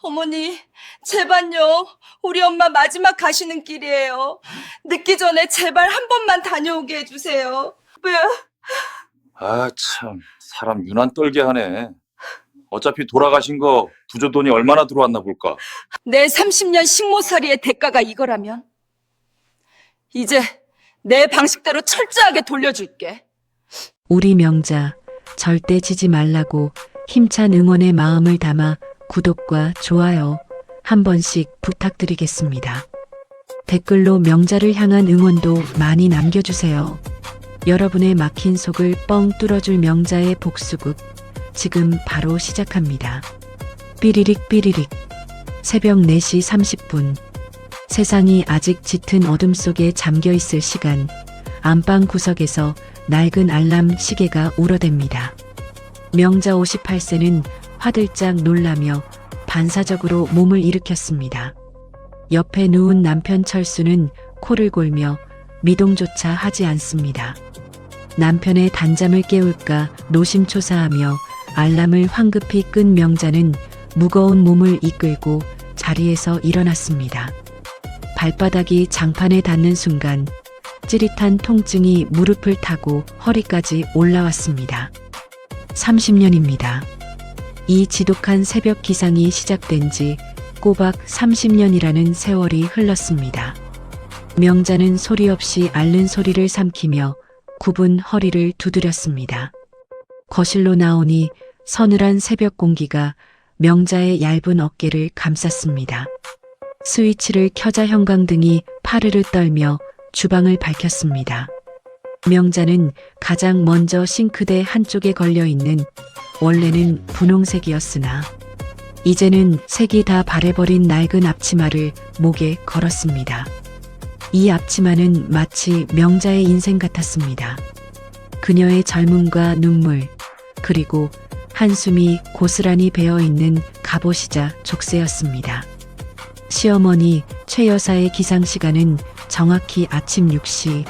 어머니, 제발요. 우리 엄마 마지막 가시는 길이에요. 늦기 전에 제발 한 번만 다녀오게 해주세요. 왜? 아, 참. 사람 유난 떨게 하네. 어차피 돌아가신 거 부조 돈이 얼마나 들어왔나 볼까. 내 30년 식모살이의 대가가 이거라면 이제 내 방식대로 철저하게 돌려줄게. 우리 명자, 절대 지지 말라고 힘찬 응원의 마음을 담아 구독과 좋아요 한 번씩 부탁드리겠습니다. 댓글로 명자를 향한 응원도 많이 남겨주세요. 여러분의 막힌 속을 뻥 뚫어줄 명자의 복수극, 지금 바로 시작합니다. 삐리릭 삐리릭. 새벽 4시 30분. 세상이 아직 짙은 어둠 속에 잠겨 있을 시간, 안방 구석에서 낡은 알람 시계가 울어댑니다. 명자 58세는 화들짝 놀라며 반사적으로 몸을 일으켰습니다. 옆에 누운 남편 철수는 코를 골며 미동조차 하지 않습니다. 남편의 단잠을 깨울까 노심초사하며 알람을 황급히 끈 명자는 무거운 몸을 이끌고 자리에서 일어났습니다. 발바닥이 장판에 닿는 순간 찌릿한 통증이 무릎을 타고 허리까지 올라왔습니다. 30년입니다. 이 지독한 새벽 기상이 시작된 지 꼬박 30년이라는 세월이 흘렀습니다. 명자는 소리 없이 앓는 소리를 삼키며 굽은 허리를 두드렸습니다. 거실로 나오니 서늘한 새벽 공기가 명자의 얇은 어깨를 감쌌습니다. 스위치를 켜자 형광등이 파르르 떨며 주방을 밝혔습니다. 명자는 가장 먼저 싱크대 한쪽에 걸려있는, 원래는 분홍색이었으나 이제는 색이 다 바래버린 낡은 앞치마를 목에 걸었습니다. 이 앞치마는 마치 명자의 인생 같았습니다. 그녀의 젊음과 눈물, 그리고 한숨이 고스란히 배어있는 갑옷이자 족쇄였습니다. 시어머니 최 여사의 기상시간은 정확히 아침 6시.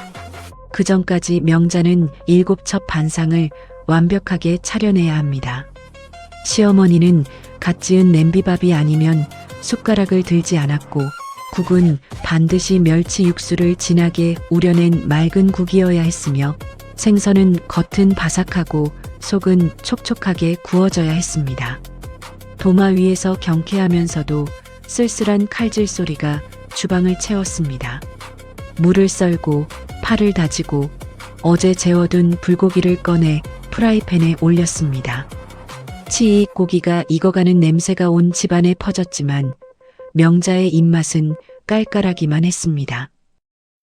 그 전까지 명자는 7첩 반상을 완벽하게 차려내야 합니다. 시어머니는 갓 지은 냄비밥이 아니면 숟가락을 들지 않았고, 국은 반드시 멸치 육수를 진하게 우려낸 맑은 국이어야 했으며, 생선은 겉은 바삭하고 속은 촉촉하게 구워져야 했습니다. 도마 위에서 경쾌하면서도 쓸쓸한 칼질 소리가 주방을 채웠습니다. 물을 썰고 파를 다지고 어제 재워둔 불고기를 꺼내 프라이팬에 올렸습니다. 치익 고기가 익어가는 냄새가 온 집안에 퍼졌지만 명자의 입맛은 깔깔하기만 했습니다.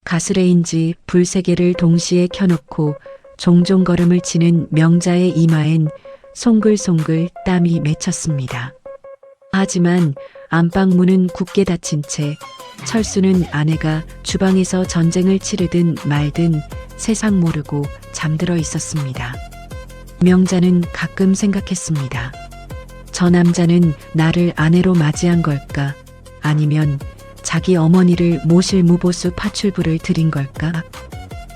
가스레인지 불 3개를 동시에 켜놓고 종종 걸음을 치는 명자의 이마엔 송글송글 땀이 맺혔습니다. 하지만 안방 문은 굳게 닫힌 채 철수는 아내가 주방에서 전쟁을 치르든 말든 세상 모르고 잠들어 있었습니다. 명자는 가끔 생각했습니다. 저 남자는 나를 아내로 맞이한 걸까? 아니면 자기 어머니를 모실 무보수 파출부를 들인 걸까?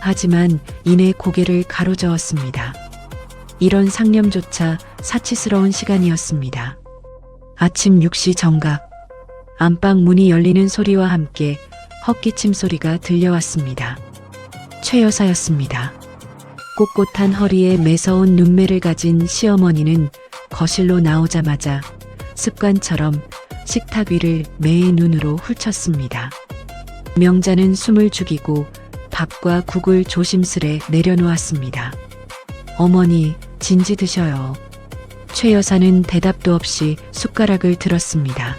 하지만 이내 고개를 가로저었습니다. 이런 상념조차 사치스러운 시간이었습니다. 아침 6시 정각. 안방 문이 열리는 소리와 함께 헛기침 소리가 들려왔습니다. 최 여사였습니다. 꼿꼿한 허리에 매서운 눈매를 가진 시어머니는 거실로 나오자마자 습관처럼 식탁 위를 매의 눈으로 훑쳤습니다. 명자는 숨을 죽이고 밥과 국을 조심스레 내려놓았습니다. 어머니, 진지 드셔요. 최 여사는 대답도 없이 숟가락을 들었습니다.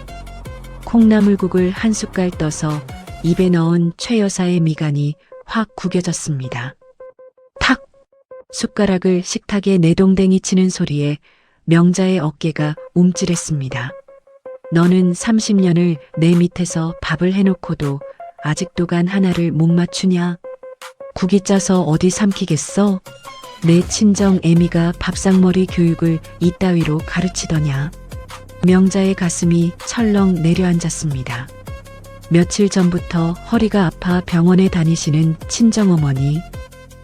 콩나물국을 한 숟갈 떠서 입에 넣은 최 여사의 미간이 확 구겨졌습니다. 탁! 숟가락을 식탁에 내동댕이 치는 소리에 명자의 어깨가 움찔했습니다. 너는 30년을 내 밑에서 밥을 해놓고도 아직도 간 하나를 못 맞추냐? 국이 짜서 어디 삼키겠어? 내 친정 애미가 밥상머리 교육을 이따위로 가르치더냐? 명자의 가슴이 철렁 내려앉았습니다. 며칠 전부터 허리가 아파 병원에 다니시는 친정어머니.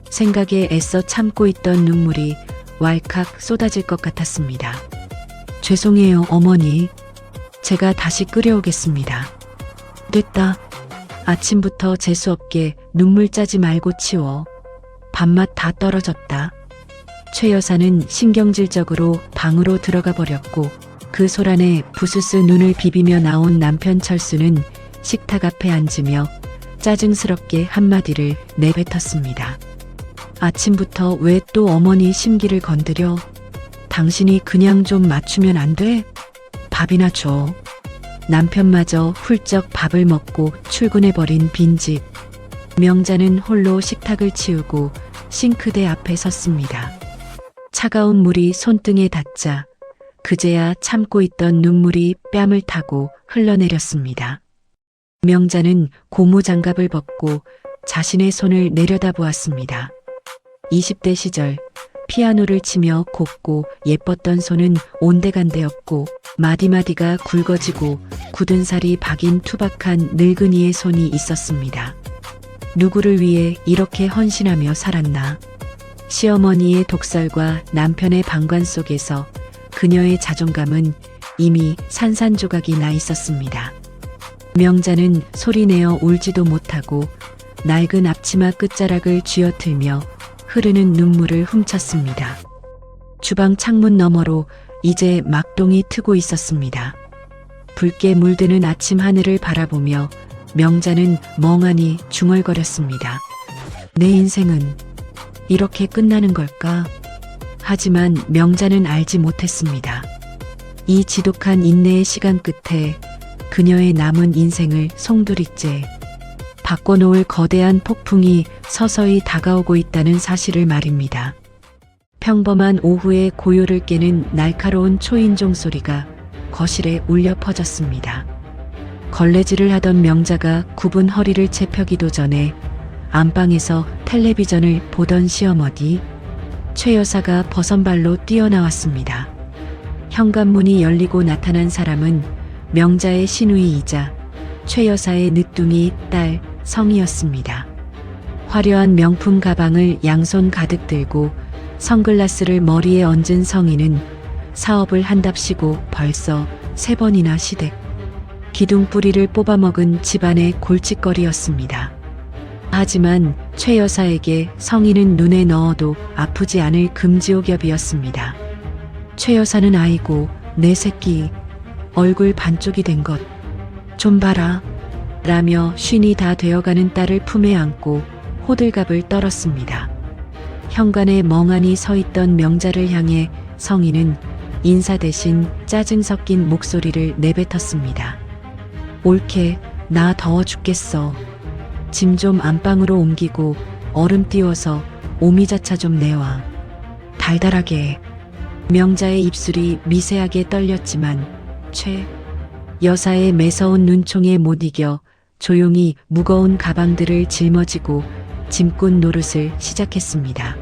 생각에 애써 참고 있던 눈물이 왈칵 쏟아질 것 같았습니다. 죄송해요, 어머니. 제가 다시 끓여오겠습니다. 됐다. 아침부터 재수없게 눈물 짜지 말고 치워. 밥맛 다 떨어졌다. 최 여사는 신경질적으로 방으로 들어가 버렸고 그 소란에 부스스 눈을 비비며 나온 남편 철수는 식탁 앞에 앉으며 짜증스럽게 한마디를 내뱉었습니다. 아침부터 왜 또 어머니 심기를 건드려? 당신이 그냥 좀 맞추면 안 돼? 밥이나 줘. 남편마저 훌쩍 밥을 먹고 출근해버린 빈집. 명자는 홀로 식탁을 치우고 싱크대 앞에 섰습니다. 차가운 물이 손등에 닿자 그제야 참고 있던 눈물이 뺨을 타고 흘러내렸습니다. 명자는 고무장갑을 벗고 자신의 손을 내려다보았습니다. 20대 시절 피아노를 치며 곱고 예뻤던 손은 온데간데였고 마디마디가 굵어지고 굳은 살이 박인 투박한 늙은이의 손이 있었습니다. 누구를 위해 이렇게 헌신하며 살았나? 시어머니의 독설과 남편의 방관 속에서 그녀의 자존감은 이미 산산조각이 나 있었습니다. 명자는 소리내어 울지도 못하고 낡은 앞치마 끝자락을 쥐어틀며 흐르는 눈물을 훔쳤습니다. 주방 창문 너머로 이제 막동이 트고 있었습니다. 붉게 물드는 아침 하늘을 바라보며 명자는 멍하니 중얼거렸습니다. 내 인생은 이렇게 끝나는 걸까? 하지만 명자는 알지 못했습니다. 이 지독한 인내의 시간 끝에 그녀의 남은 인생을 송두리째 바꿔놓을 거대한 폭풍이 서서히 다가오고 있다는 사실을 말입니다. 평범한 오후의 고요를 깨는 날카로운 초인종 소리가 거실에 울려 퍼졌습니다. 걸레질을 하던 명자가 굽은 허리를 채 펴기도 전에 안방에서 텔레비전을 보던 시어머니 최 여사가 버선발로 뛰어나왔습니다. 현관문이 열리고 나타난 사람은 명자의 시누이이자 최 여사의 늦둥이 딸 성이었습니다. 화려한 명품 가방을 양손 가득 들고 선글라스를 머리에 얹은 성이는 사업을 한답시고 벌써 3번이나 시댁. 기둥뿌리를 뽑아먹은 집안의 골칫거리였습니다. 하지만 최 여사에게 성이는 눈에 넣어도 아프지 않을 금지옥엽이었습니다. 최 여사는 아이고 내 새끼 얼굴 반쪽이 된 것 좀 봐라 라며 쉰이 다 되어가는 딸을 품에 안고 호들갑을 떨었습니다. 현관에 멍하니 서 있던 명자를 향해 성인은 인사 대신 짜증 섞인 목소리를 내뱉었습니다. 옳게 나 더워 죽겠어. 짐 좀 안방으로 옮기고 얼음 띄워서 오미자차 좀 내와. 달달하게. 명자의 입술이 미세하게 떨렸지만 최 여사의 매서운 눈총에 못 이겨 조용히 무거운 가방들을 짊어지고 짐꾼 노릇을 시작했습니다.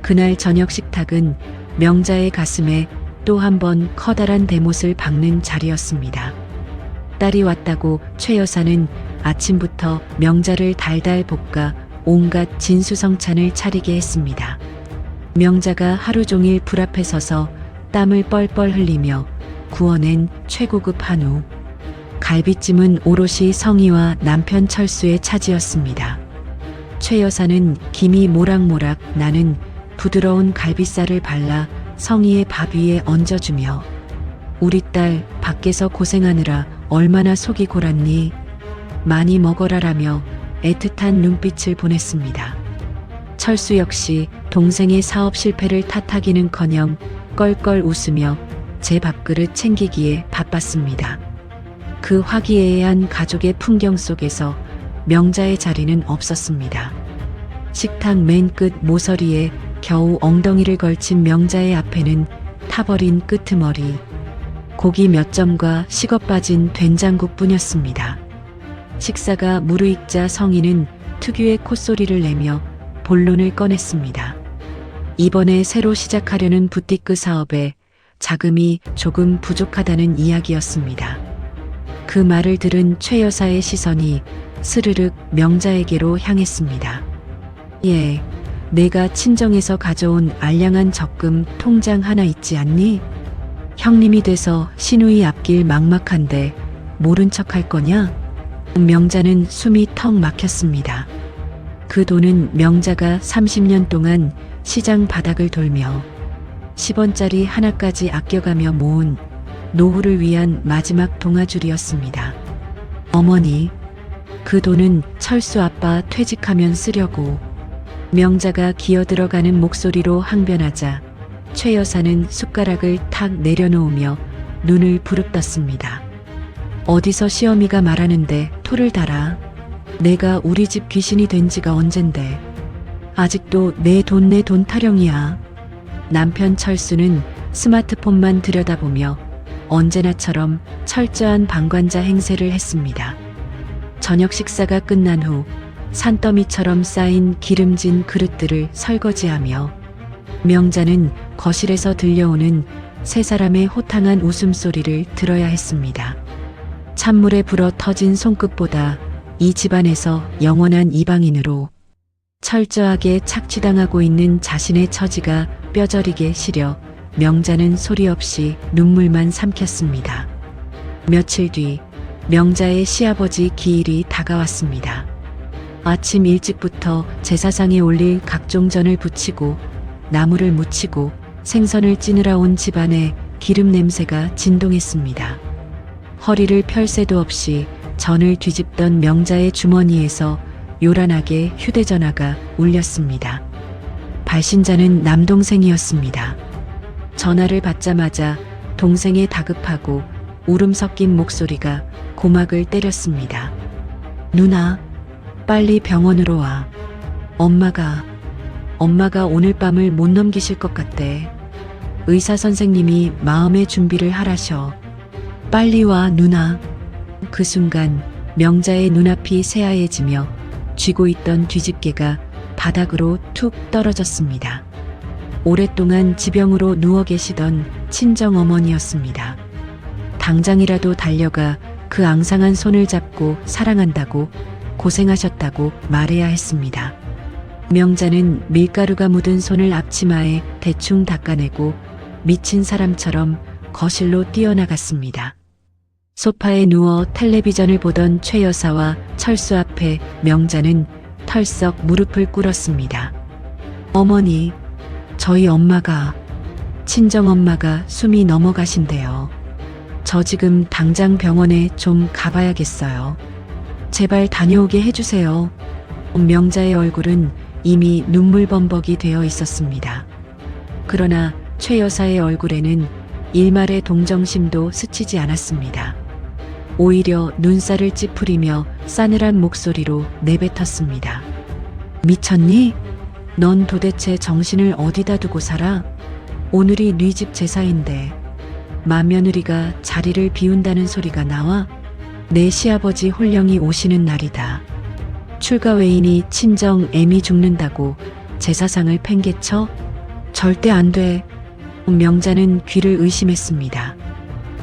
그날 저녁 식탁은 명자의 가슴에 또 한 번 커다란 대못을 박는 자리였습니다. 딸이 왔다고 최 여사는 아침부터 명자를 달달 볶아 온갖 진수성찬을 차리게 했습니다. 명자가 하루 종일 불 앞에 서서 땀을 뻘뻘 흘리며 구워낸 최고급 한우. 갈비찜은 오롯이 성희와 남편 철수의 차지였습니다. 최 여사는 김이 모락모락 나는 부드러운 갈비살을 발라 성희의 밥 위에 얹어주며 우리 딸 밖에서 고생하느라 얼마나 속이 골았니? 많이 먹어라라며 애틋한 눈빛을 보냈습니다. 철수 역시 동생의 사업 실패를 탓하기는커녕 껄껄 웃으며 제 밥그릇 챙기기에 바빴습니다. 그 화기애애한 가족의 풍경 속에서 명자의 자리는 없었습니다. 식탁 맨 끝 모서리에 겨우 엉덩이를 걸친 명자의 앞에는 타버린 끄트머리, 고기 몇 점과 식어 빠진 된장국뿐이었습니다. 식사가 무르익자 성인은 특유의 콧소리를 내며 본론을 꺼냈습니다. 이번에 새로 시작하려는 부티크 사업에 자금이 조금 부족하다는 이야기였습니다. 그 말을 들은 최 여사의 시선이 스르륵 명자에게로 향했습니다. 예, 내가 친정에서 가져온 알량한 적금 통장 하나 있지 않니? 형님이 돼서 시누이 앞길 막막한데 모른 척 할 거냐? 명자는 숨이 턱 막혔습니다. 그 돈은 명자가 30년 동안 시장 바닥을 돌며 10원짜리 하나까지 아껴가며 모은 노후를 위한 마지막 동아줄이었습니다. 어머니, 그 돈은 철수 아빠 퇴직하면 쓰려고. 명자가 기어들어가는 목소리로 항변하자 최 여사는 숟가락을 탁 내려놓으며 눈을 부릅떴습니다. 어디서 시어미가 말하는데 토를 달아. 내가 우리 집 귀신이 된 지가 언젠데. 아직도 내 돈 타령이야. 남편 철수는 스마트폰만 들여다보며 언제나처럼 철저한 방관자 행세를 했습니다. 저녁 식사가 끝난 후 산더미처럼 쌓인 기름진 그릇들을 설거지하며 명자는 거실에서 들려오는 세 사람의 호탕한 웃음소리를 들어야 했습니다. 찬물에 불어 터진 손끝보다 이 집안에서 영원한 이방인으로 철저하게 착취당하고 있는 자신의 처지가 뼈저리게 시려 명자는 소리 없이 눈물만 삼켰습니다. 며칠 뒤 명자의 시아버지 기일이 다가왔습니다. 아침 일찍부터 제사상에 올릴 각종 전을 부치고 나무를 묻히고 생선을 찌느라 온 집안에 기름 냄새가 진동했습니다. 허리를 펼 새도 없이 전을 뒤집던 명자의 주머니에서 요란하게 휴대전화가 울렸습니다. 발신자는 남동생이었습니다. 전화를 받자마자 동생의 다급하고 울음 섞인 목소리가 고막을 때렸습니다. 누나, 빨리 병원으로 와. 엄마가 오늘 밤을 못 넘기실 것 같대. 의사 선생님이 마음의 준비를 하라셔. 빨리 와, 누나. 그 순간 명자의 눈앞이 새하얘지며 쥐고 있던 뒤집개가 바닥으로 툭 떨어졌습니다. 오랫동안 지병으로 누워 계시던 친정어머니였습니다. 당장이라도 달려가 그 앙상한 손을 잡고 사랑한다고 고생하셨다고 말해야 했습니다. 명자는 밀가루가 묻은 손을 앞치마에 대충 닦아내고 미친 사람처럼 거실로 뛰어나갔습니다. 소파에 누워 텔레비전을 보던 최 여사와 철수 앞에 명자는 털썩 무릎을 꿇었습니다. 어머니, 저희 엄마가, 친정엄마가 숨이 넘어가신대요. 저 지금 당장 병원에 좀 가봐야겠어요. 제발 다녀오게 해주세요. 명자의 얼굴은 이미 눈물범벅이 되어 있었습니다. 그러나 최 여사의 얼굴에는 일말의 동정심도 스치지 않았습니다. 오히려 눈살을 찌푸리며 싸늘한 목소리로 내뱉었습니다. 미쳤니? 넌 도대체 정신을 어디다 두고 살아? 오늘이 네 집 제사인데 맏며느리가 자리를 비운다는 소리가 나와? 내 시아버지 홀령이 오시는 날이다. 출가 외인이 친정 애미 죽는다고 제사상을 팽개쳐? 절대 안 돼. 명자는 귀를 의심했습니다.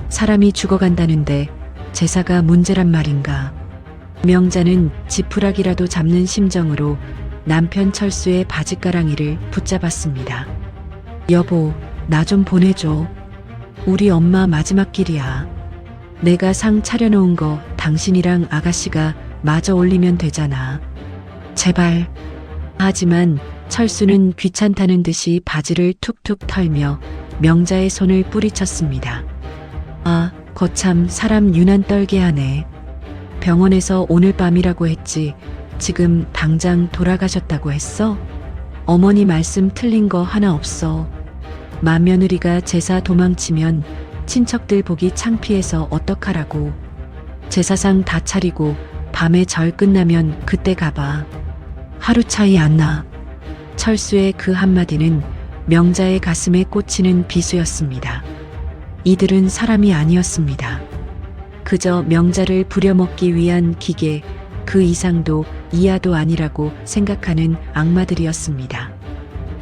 사람이 죽어간다는데 제사가 문제란 말인가? 명자는 지푸라기라도 잡는 심정으로 남편 철수의 바지가랑이를 붙잡았습니다. 여보, 나 좀 보내줘. 우리 엄마 마지막 길이야. 내가 상 차려놓은 거 당신이랑 아가씨가 마저 올리면 되잖아. 제발. 하지만 철수는 귀찮다는 듯이 바지를 툭툭 털며 명자의 손을 뿌리쳤습니다. 아, 거참 사람 유난 떨게 하네. 병원에서 오늘 밤이라고 했지 지금 당장 돌아가셨다고 했어? 어머니 말씀 틀린 거 하나 없어. 맏며느리가 제사 도망치면 친척들 보기 창피해서 어떡하라고. 제사상 다 차리고 밤에 절 끝나면 그때 가봐. 하루 차이 안 나. 철수의 그 한마디는 명자의 가슴에 꽂히는 비수였습니다. 이들은 사람이 아니었습니다. 그저 명자를 부려먹기 위한 기계, 그 이상도 이하도 아니라고 생각하는 악마들이었습니다.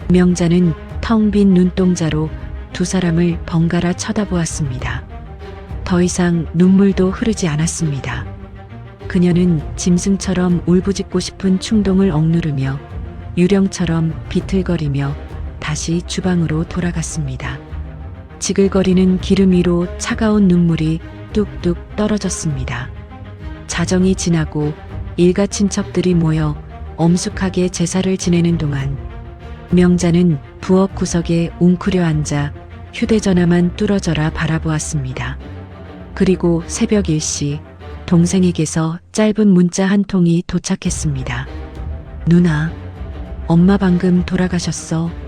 명자는 텅 빈 눈동자로 두 사람을 번갈아 쳐다보았습니다. 더 이상 눈물도 흐르지 않았습니다. 그녀는 짐승처럼 울부짖고 싶은 충동을 억누르며 유령처럼 비틀거리며 다시 주방으로 돌아갔습니다. 지글거리는 기름 위로 차가운 눈물이 뚝뚝 떨어졌습니다. 자정이 지나고 일가 친척들이 모여 엄숙하게 제사를 지내는 동안 명자는 부엌 구석에 웅크려 앉아 휴대전화만 뚫어져라 바라보았습니다. 그리고 새벽 1시 동생에게서 짧은 문자 한 통이 도착했습니다. 누나, 엄마 방금 돌아가셨어.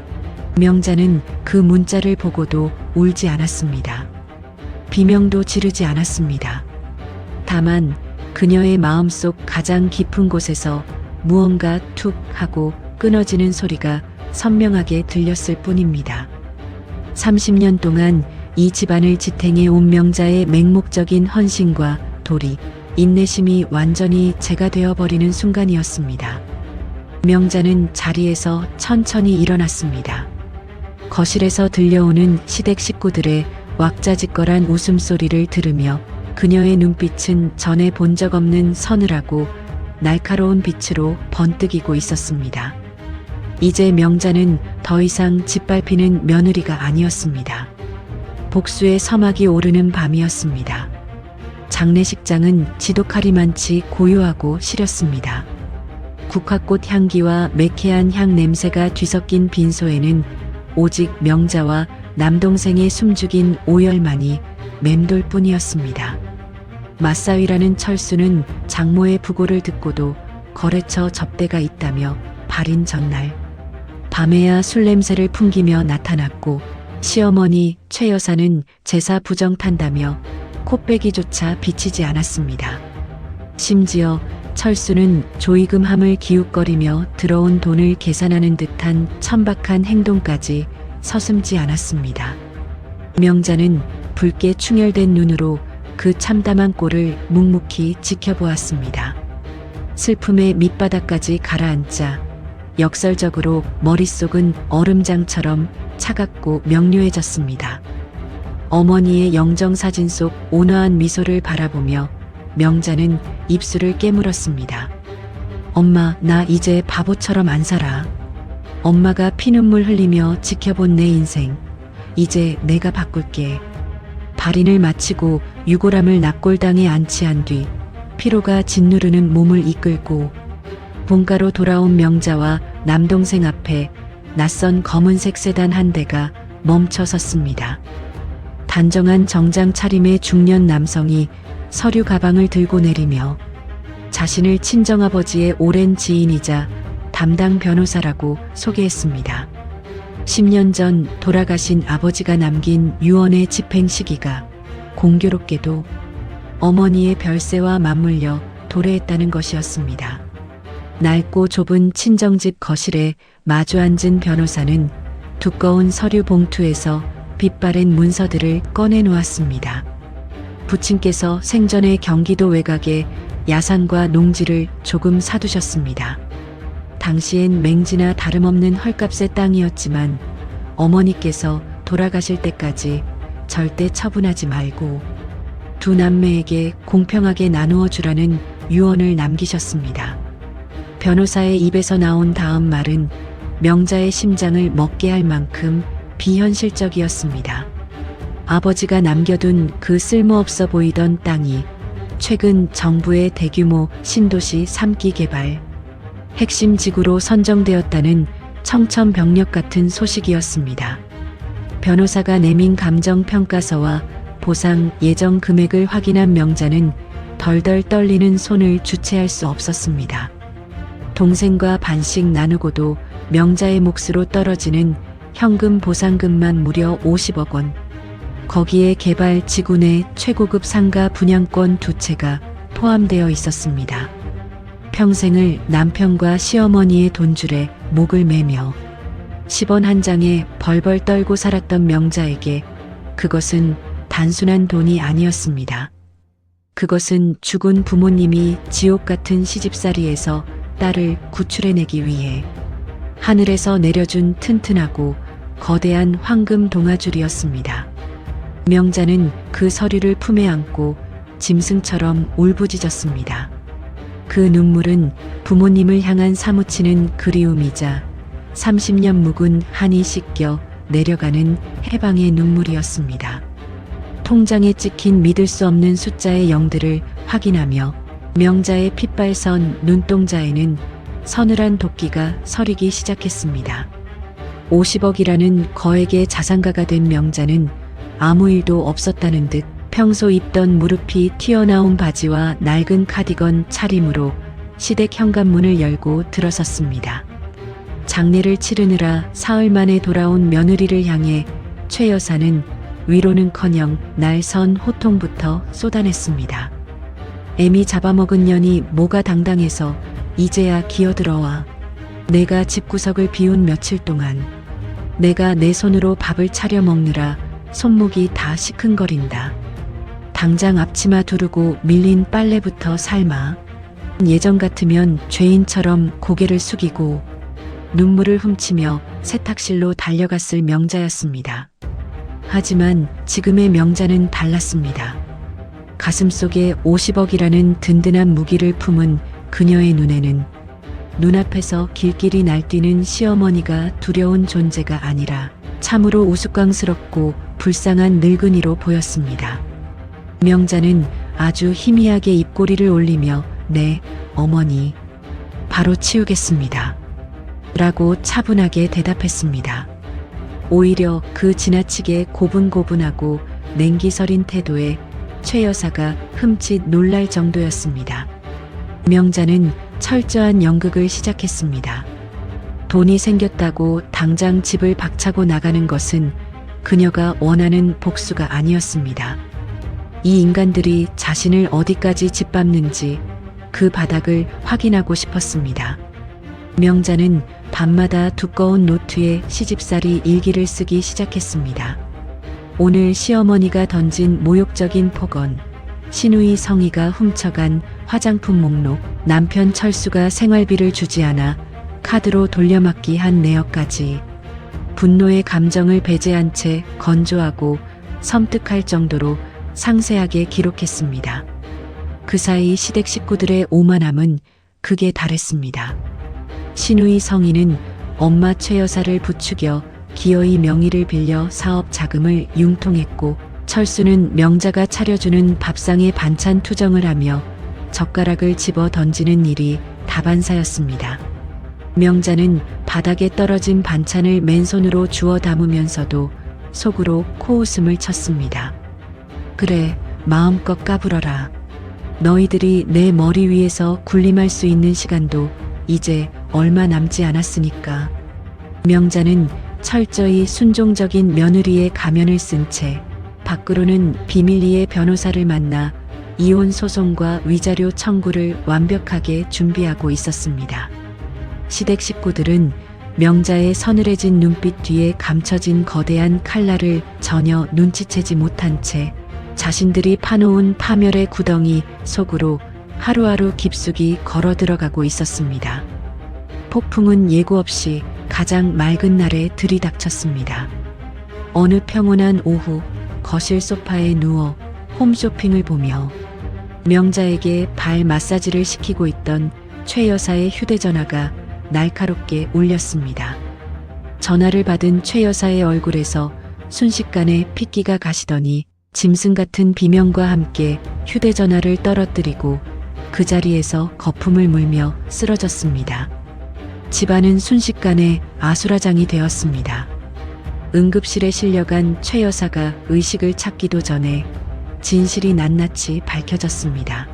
명자는 그 문자를 보고도 울지 않았습니다. 비명도 지르지 않았습니다. 다만 그녀의 마음속 가장 깊은 곳에서 무언가 툭 하고 끊어지는 소리가 선명하게 들렸을 뿐입니다. 30년 동안 이 집안을 지탱해 온 명자의 맹목적인 헌신과 도리, 인내심이 완전히 재가 되어버리는 순간이었습니다. 명자는 자리에서 천천히 일어났습니다. 거실에서 들려오는 시댁 식구들의 왁자지껄한 웃음소리를 들으며 그녀의 눈빛은 전에 본 적 없는 서늘하고 날카로운 빛으로 번뜩이고 있었습니다. 이제 명자는 더 이상 짓밟히는 며느리가 아니었습니다. 복수의 서막이 오르는 밤이었습니다. 장례식장은 지독하리만치 고요하고 시렸습니다. 국화꽃 향기와 매캐한 향 냄새가 뒤섞인 빈소에는 오직 명자와 남동생의 숨죽인 오열만이 맴돌 뿐이었습니다. 맞사위라는 철수는 장모의 부고를 듣고도 거래처 접대가 있다며 발인 전날 밤에야 술 냄새를 풍기며 나타났고, 시어머니 최 여사는 제사 부정탄다며 콧배기조차 비치지 않았습니다. 심지어 철수는 조이금함을 기웃거리며 들어온 돈을 계산하는 듯한 천박한 행동까지 서슴지 않았습니다. 명자는 붉게 충혈된 눈으로 그 참담한 꼴을 묵묵히 지켜보았습니다. 슬픔의 밑바닥까지 가라앉자 역설적으로 머릿속은 얼음장처럼 차갑고 명료해졌습니다. 어머니의 영정사진 속 온화한 미소를 바라보며 명자는 입술을 깨물었습니다. 엄마, 나 이제 바보처럼 안 살아. 엄마가 피눈물 흘리며 지켜본 내 인생, 이제 내가 바꿀게. 발인을 마치고 유골함을 납골당에 안치한 뒤 피로가 짓누르는 몸을 이끌고 본가로 돌아온 명자와 남동생 앞에 낯선 검은색 세단 한 대가 멈춰 섰습니다. 단정한 정장 차림의 중년 남성이 서류 가방을 들고 내리며 자신을 친정아버지의 오랜 지인이자 담당 변호사라고 소개했습니다. 10년 전 돌아가신 아버지가 남긴 유언의 집행 시기가 공교롭게도 어머니의 별세와 맞물려 도래했다는 것이었습니다. 낡고 좁은 친정집 거실에 마주 앉은 변호사는 두꺼운 서류 봉투에서 빛바랜 문서들을 꺼내 놓았습니다. 부친께서 생전에 경기도 외곽에 야산과 농지를 조금 사두셨습니다. 당시엔 맹지나 다름없는 헐값의 땅이었지만 어머니께서 돌아가실 때까지 절대 처분하지 말고 두 남매에게 공평하게 나누어 주라는 유언을 남기셨습니다. 변호사의 입에서 나온 다음 말은 명자의 심장을 먹게 할 만큼 비현실적이었습니다. 아버지가 남겨둔 그 쓸모없어 보이던 땅이 최근 정부의 대규모 신도시 3기 개발 핵심 지구로 선정되었다는 청천벽력 같은 소식이었습니다. 변호사가 내민 감정평가서와 보상 예정 금액을 확인한 명자는 덜덜 떨리는 손을 주체할 수 없었습니다. 동생과 반씩 나누고도 명자의 몫으로 떨어지는 현금 보상금만 무려 50억 원. 거기에 개발 지구 내 최고급 상가 분양권 2채가 포함되어 있었습니다. 평생을 남편과 시어머니의 돈줄에 목을 매며 10원 한 장에 벌벌 떨고 살았던 명자에게 그것은 단순한 돈이 아니었습니다. 그것은 죽은 부모님이 지옥 같은 시집살이에서 딸을 구출해내기 위해 하늘에서 내려준 튼튼하고 거대한 황금 동아줄이었습니다. 명자는 그 서류를 품에 안고 짐승처럼 울부짖었습니다. 그 눈물은 부모님을 향한 사무치는 그리움이자 30년 묵은 한이 씻겨 내려가는 해방의 눈물이었습니다. 통장에 찍힌 믿을 수 없는 숫자의 0들을 확인하며 명자의 핏발선 눈동자에는 서늘한 도끼가 서리기 시작했습니다. 50억이라는 거액의 자산가가 된 명자는 아무 일도 없었다는 듯 평소 입던 무릎이 튀어나온 바지와 낡은 카디건 차림으로 시댁 현관문을 열고 들어섰습니다. 장례를 치르느라 사흘 만에 돌아온 며느리를 향해 최 여사는 위로는커녕 날선 호통부터 쏟아냈습니다. 애미 잡아먹은 년이 뭐가 당당해서 이제야 기어들어와. 내가 집구석을 비운 며칠 동안 내가 내 손으로 밥을 차려 먹느라 손목이 다 시큰거린다. 당장 앞치마 두르고 밀린 빨래부터 삶아. 예전 같으면 죄인처럼 고개를 숙이고 눈물을 훔치며 세탁실로 달려갔을 명자였습니다. 하지만 지금의 명자는 달랐습니다. 가슴속에 50억이라는 든든한 무기를 품은 그녀의 눈에는 눈앞에서 길길이 날뛰는 시어머니가 두려운 존재가 아니라 참으로 우스꽝스럽고 불쌍한 늙은이로 보였습니다. 명자는 아주 희미하게 입꼬리를 올리며 네, 어머니, 바로 치우겠습니다. 라고 차분하게 대답했습니다. 오히려 그 지나치게 고분고분하고 냉기서린 태도에 최 여사가 흠칫 놀랄 정도였습니다. 명자는 철저한 연극을 시작했습니다. 돈이 생겼다고 당장 집을 박차고 나가는 것은 그녀가 원하는 복수가 아니었습니다. 이 인간들이 자신을 어디까지 짓밟는지 그 바닥을 확인하고 싶었습니다. 명자는 밤마다 두꺼운 노트에 시집살이 일기를 쓰기 시작했습니다. 오늘 시어머니가 던진 모욕적인 폭언, 시누이 성희가 훔쳐간 화장품 목록, 남편 철수가 생활비를 주지 않아 카드로 돌려막기 한 내역까지 분노의 감정을 배제한 채 건조하고 섬뜩할 정도로 상세하게 기록했습니다. 그 사이 시댁 식구들의 오만함은 극에 달했습니다. 시누이 성희는 엄마 최 여사를 부추겨 기어이 명의를 빌려 사업 자금을 융통했고 철수는 명자가 차려주는 밥상에 반찬 투정을 하며 젓가락을 집어 던지는 일이 다반사였습니다. 명자는 바닥에 떨어진 반찬을 맨손으로 주워 담으면서도 속으로 코웃음을 쳤습니다. 그래, 마음껏 까불어라. 너희들이 내 머리 위에서 군림할 수 있는 시간도 이제 얼마 남지 않았으니까. 명자는 철저히 순종적인 며느리의 가면을 쓴 채 밖으로는 비밀리에 변호사를 만나 이혼 소송과 위자료 청구를 완벽하게 준비하고 있었습니다. 시댁 식구들은 명자의 서늘해진 눈빛 뒤에 감춰진 거대한 칼날을 전혀 눈치채지 못한 채 자신들이 파놓은 파멸의 구덩이 속으로 하루하루 깊숙이 걸어 들어가고 있었습니다. 폭풍은 예고 없이 가장 맑은 날에 들이닥쳤습니다. 어느 평온한 오후 거실 소파에 누워 홈쇼핑을 보며 명자에게 발 마사지를 시키고 있던 최 여사의 휴대전화가 날카롭게 울렸습니다. 전화를 받은 최 여사의 얼굴에서 순식간에 핏기가 가시더니 짐승 같은 비명과 함께 휴대전화를 떨어뜨리고 그 자리에서 거품을 물며 쓰러졌습니다. 집안은 순식간에 아수라장이 되었습니다. 응급실에 실려간 최 여사가 의식을 찾기도 전에 진실이 낱낱이 밝혀졌습니다.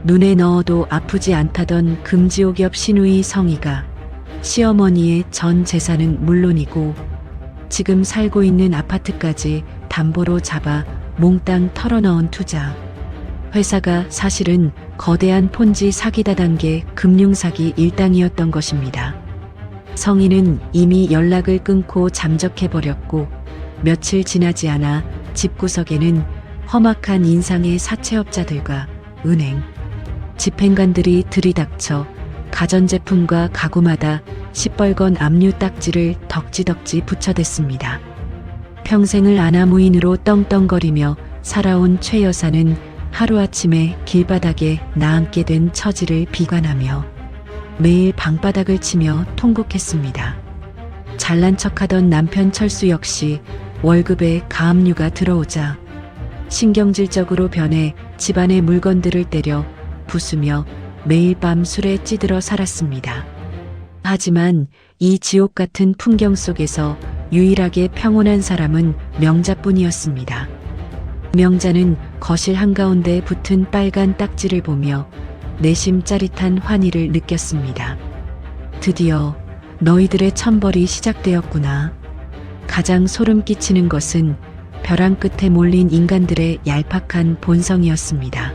눈에 넣어도 아프지 않다던 금지옥엽 시누이 성희가 시어머니의 전 재산은 물론이고 지금 살고 있는 아파트까지 담보로 잡아 몽땅 털어넣은 투자. 회사가 사실은 거대한 폰지 사기 다단계 금융사기 일당이었던 것입니다. 성희는 이미 연락을 끊고 잠적해버렸고 며칠 지나지 않아 집구석에는 험악한 인상의 사채업자들과 은행, 집행관들이 들이닥쳐 가전제품과 가구마다 시뻘건 압류 딱지를 덕지덕지 붙여댔습니다. 평생을 아나무인으로 떵떵거리며 살아온 최 여사는 하루아침에 길바닥에 나앉게 된 처지를 비관하며 매일 방바닥을 치며 통곡했습니다. 잘난 척하던 남편 철수 역시 월급에 가압류가 들어오자 신경질적으로 변해 집안의 물건들을 때려 부수며 매일 밤 술에 찌들어 살았습니다. 하지만 이 지옥 같은 풍경 속에서 유일하게 평온한 사람은 명자뿐이었습니다. 명자는 거실 한가운데 붙은 빨간 딱지를 보며 내심 짜릿한 환희를 느꼈습니다. 드디어 너희들의 천벌이 시작되었구나. 가장 소름 끼치는 것은 벼랑 끝에 몰린 인간들의 얄팍한 본성이었습니다.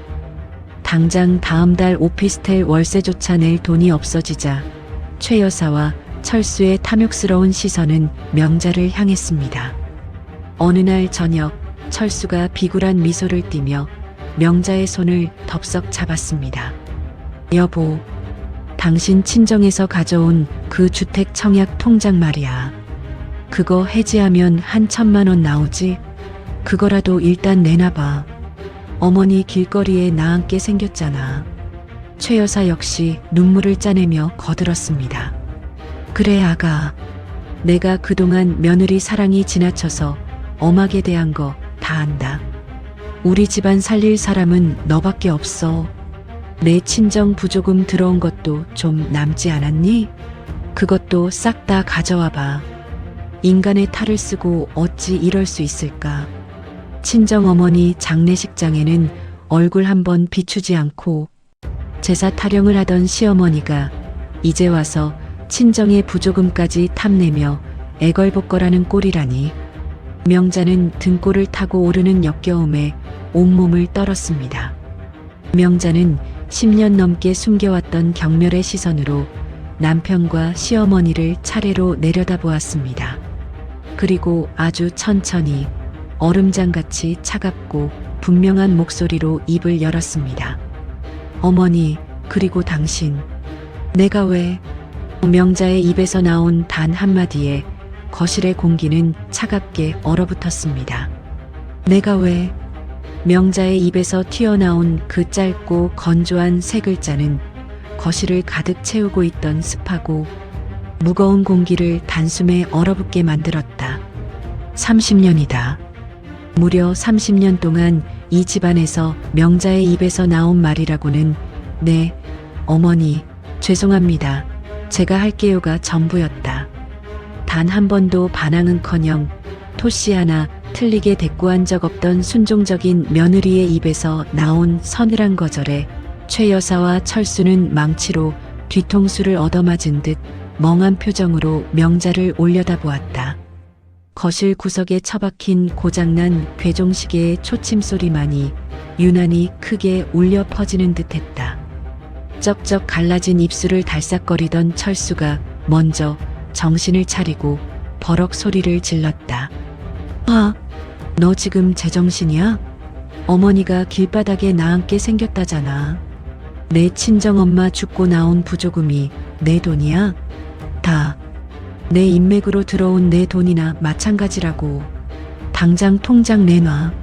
당장 다음 달 오피스텔 월세조차 낼 돈이 없어지자 최 여사와 철수의 탐욕스러운 시선은 명자를 향했습니다. 어느 날 저녁 철수가 비굴한 미소를 띠며 명자의 손을 덥석 잡았습니다. 여보, 당신 친정에서 가져온 그 주택 청약 통장 말이야. 그거 해지하면 한 1,000만 원 나오지? 그거라도 일단 내놔봐. 어머니 길거리에 나앉게 생겼잖아. 최 여사 역시 눈물을 짜내며 거들었습니다. 그래 아가. 내가 그동안 며느리 사랑이 지나쳐서 엄하게 대한 거 다 안다. 우리 집안 살릴 사람은 너밖에 없어. 내 친정 부조금 들어온 것도 좀 남지 않았니? 그것도 싹 다 가져와 봐. 인간의 탈을 쓰고 어찌 이럴 수 있을까? 친정 어머니 장례식장에는 얼굴 한번 비추지 않고 제사 타령을 하던 시어머니가 이제 와서 친정의 부조금까지 탐내며 애걸복걸하는 꼴이라니. 명자는 등골을 타고 오르는 역겨움에 온몸을 떨었습니다. 명자는 10년 넘게 숨겨왔던 경멸의 시선으로 남편과 시어머니를 차례로 내려다보았습니다. 그리고 아주 천천히 얼음장같이 차갑고 분명한 목소리로 입을 열었습니다. 어머니, 그리고 당신. 내가 왜? 명자의 입에서 나온 단 한마디에 거실의 공기는 차갑게 얼어붙었습니다. 내가 왜? 명자의 입에서 튀어나온 그 짧고 건조한 세 글자는 거실을 가득 채우고 있던 습하고 무거운 공기를 단숨에 얼어붙게 만들었다. 30년이다. 무려 30년 동안 이 집안에서 명자의 입에서 나온 말이라고는 네, 어머니, 죄송합니다. 제가 할게요가 전부였다. 단 한 번도 반항은커녕 토씨 하나 틀리게 대꾸한 적 없던 순종적인 며느리의 입에서 나온 서늘한 거절에 최 여사와 철수는 망치로 뒤통수를 얻어맞은 듯 멍한 표정으로 명자를 올려다보았다. 거실 구석에 처박힌 고장난 괴종시계의 초침소리만이 유난히 크게 울려 퍼지는 듯했다. 쩍쩍 갈라진 입술을 달싹거리던 철수가 먼저 정신을 차리고 버럭 소리를 질렀다. 아, 너 지금 제정신이야? 어머니가 길바닥에 나앉게 생겼다잖아. 내 친정엄마 죽고 나온 부조금이 내 돈이야? 다 내 인맥으로 들어온 내 돈이나 마찬가지라고. 당장 통장 내놔.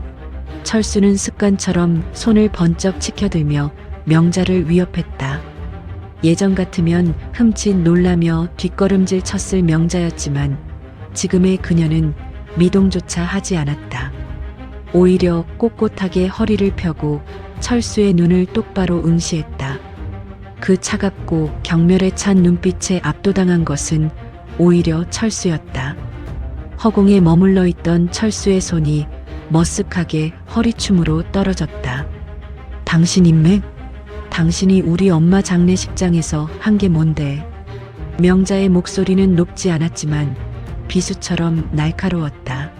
철수는 습관처럼 손을 번쩍 치켜들며 명자를 위협했다. 예전 같으면 흠칫 놀라며 뒷걸음질 쳤을 명자였지만 지금의 그녀는 미동조차 하지 않았다. 오히려 꼿꼿하게 허리를 펴고 철수의 눈을 똑바로 응시했다. 그 차갑고 경멸에 찬 눈빛에 압도당한 것은 오히려 철수였다. 허공에 머물러 있던 철수의 손이 머쓱하게 허리춤으로 떨어졌다. 당신 인맥? 당신이 우리 엄마 장례식장에서 한 게 뭔데? 명자의 목소리는 높지 않았지만 비수처럼 날카로웠다.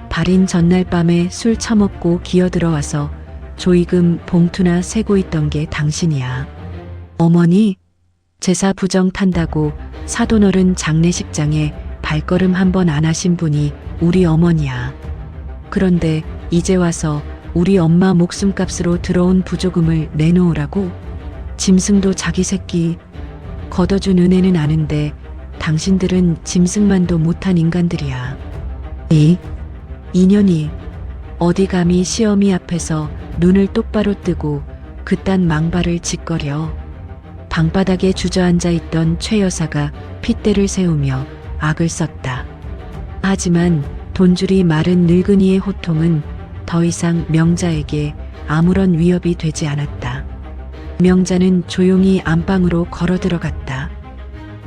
발인 전날 밤에 술 처먹고 기어들어와서 조이금 봉투나 세고 있던 게 당신이야. 어머니, 제사 부정 탄다고 사돈 어른 장례식장에 발걸음 한 번 안 하신 분이 우리 어머니야. 그런데 이제 와서 우리 엄마 목숨값으로 들어온 부조금을 내놓으라고? 짐승도 자기 새끼 걷어준 은혜는 아는데 당신들은 짐승만도 못한 인간들이야. 이 인연이 어디 감히 시어미 앞에서 눈을 똑바로 뜨고 그딴 망발을 짓거려. 방바닥에 주저앉아 있던 최 여사가 핏대를 세우며 악을 썼다. 하지만 돈줄이 마른 늙은이의 호통은 더 이상 명자에게 아무런 위협이 되지 않았다. 명자는 조용히 안방으로 걸어 들어갔다.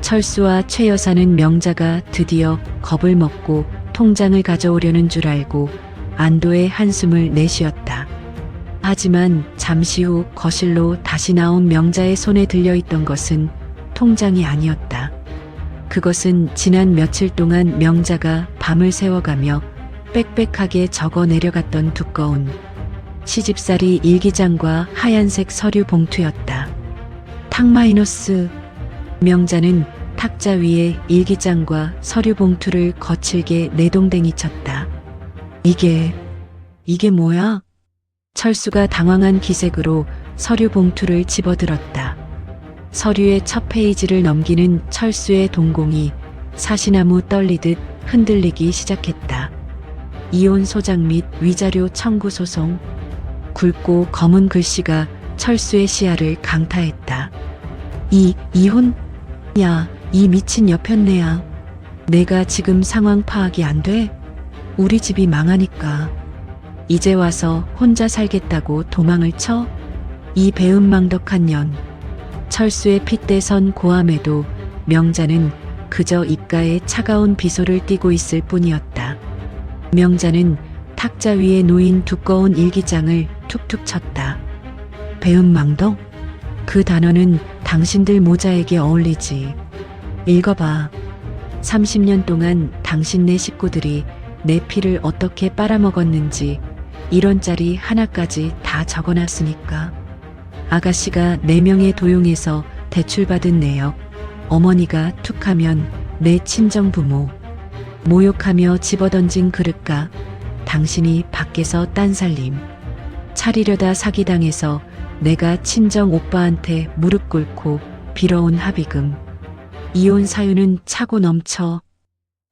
철수와 최 여사는 명자가 드디어 겁을 먹고 통장을 가져오려는 줄 알고 안도의 한숨을 내쉬었다. 하지만 잠시 후 거실로 다시 나온 명자의 손에 들려있던 것은 통장이 아니었다. 그것은 지난 며칠 동안 명자가 밤을 새워가며 빽빽하게 적어 내려갔던 두꺼운 시집살이 일기장과 하얀색 서류 봉투였다. 탁-. 명자는 탁자 위에 일기장과 서류 봉투를 거칠게 내동댕이 쳤다. 이게 뭐야? 철수가 당황한 기색으로 서류 봉투를 집어들었다. 서류의 첫 페이지를 넘기는 철수의 동공이 사시나무 떨리듯 흔들리기 시작했다. 이혼 소장 및 위자료 청구 소송. 굵고 검은 글씨가 철수의 시야를 강타했다. 이혼? 야, 이 미친 여편네야. 내가 지금 상황 파악이 안 돼? 우리 집이 망하니까. 이제 와서 혼자 살겠다고 도망을 쳐? 이 배은망덕한 년. 철수의 핏대선 고함에도 명자는 그저 입가에 차가운 비소를 띠고 있을 뿐이었다. 명자는 탁자 위에 놓인 두꺼운 일기장을 툭툭 쳤다. 배은망덕? 그 단어는 당신들 모자에게 어울리지. 읽어봐. 30년 동안 당신네 식구들이 내 피를 어떻게 빨아먹었는지 1원짜리 하나까지 다 적어놨으니까. 아가씨가 4명의 도용해서 대출받은 내역, 어머니가 툭하면 내 친정부모, 모욕하며 집어던진 그릇가, 당신이 밖에서 딴살림, 차리려다 사기당해서 내가 친정 오빠한테 무릎 꿇고 빌어온 합의금, 이혼 사유는 차고 넘쳐.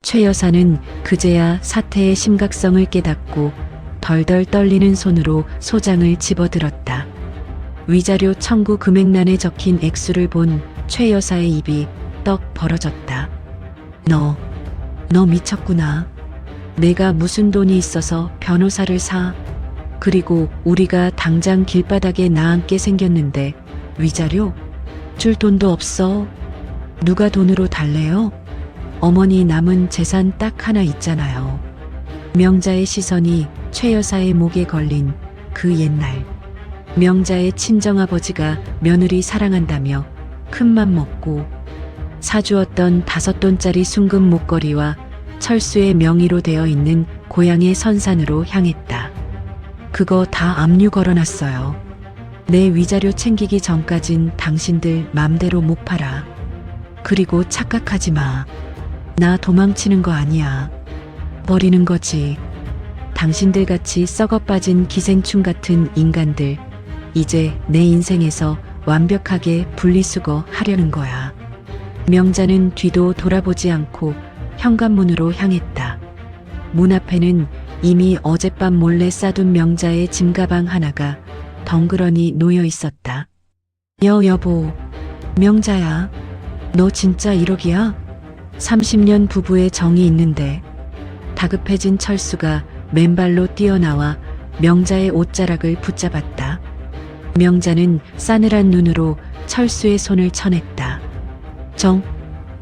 최 여사는 그제야 사태의 심각성을 깨닫고 덜덜 떨리는 손으로 소장을 집어들었다. 위자료 청구 금액란에 적힌 액수를 본 최 여사의 입이 떡 벌어졌다. 너 미쳤구나. 내가 무슨 돈이 있어서 변호사를 사. 그리고 우리가 당장 길바닥에 나앉게 생겼는데 위자료? 줄 돈도 없어. 누가 돈으로 달래요? 어머니 남은 재산 딱 하나 있잖아요. 명자의 시선이 최 여사의 목에 걸린 그 옛날. 명자의 친정아버지가 며느리 사랑한다며 큰맘 먹고 사주었던 5돈짜리 순금 목걸이와 철수의 명의로 되어 있는 고향의 선산으로 향했다. 그거 다 압류 걸어놨어요. 내 위자료 챙기기 전까진 당신들 맘대로 못 팔아. 그리고 착각하지 마. 나 도망치는 거 아니야. 버리는 거지. 당신들 같이 썩어빠진 기생충 같은 인간들, 이제 내 인생에서 완벽하게 분리수거 하려는 거야. 명자는 뒤도 돌아보지 않고 현관문으로 향했다. 문 앞에는 이미 어젯밤 몰래 싸둔 명자의 짐가방 하나가 덩그러니 놓여 있었다. 여보, 명자야. 너 진짜 1억이야? 30년 부부의 정이 있는데. 다급해진 철수가 맨발로 뛰어나와 명자의 옷자락을 붙잡았다. 명자는 싸늘한 눈으로 철수의 손을 쳐냈다.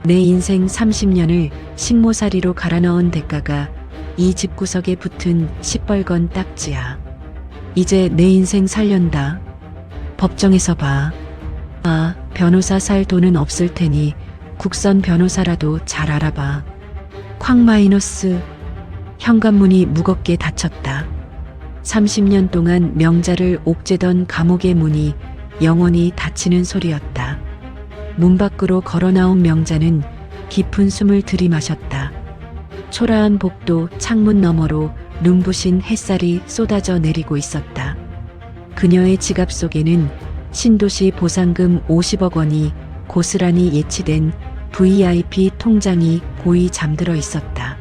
내 인생 30년을 식모살이로 갈아 넣은 대가가 이 집구석에 붙은 시뻘건 딱지야. 이제 내 인생 살련다. 법정에서 봐. 변호사 살 돈은 없을 테니 국선 변호사라도 잘 알아봐. 쾅-. 현관문이 무겁게 닫혔다. 30년 동안 명자를 옥죄던 감옥의 문이 영원히 닫히는 소리였다. 문 밖으로 걸어 나온 명자는 깊은 숨을 들이마셨다. 초라한 복도 창문 너머로 눈부신 햇살이 쏟아져 내리고 있었다. 그녀의 지갑 속에는 신도시 보상금 50억 원이 고스란히 예치된 VIP 통장이 고이 잠들어 있었다.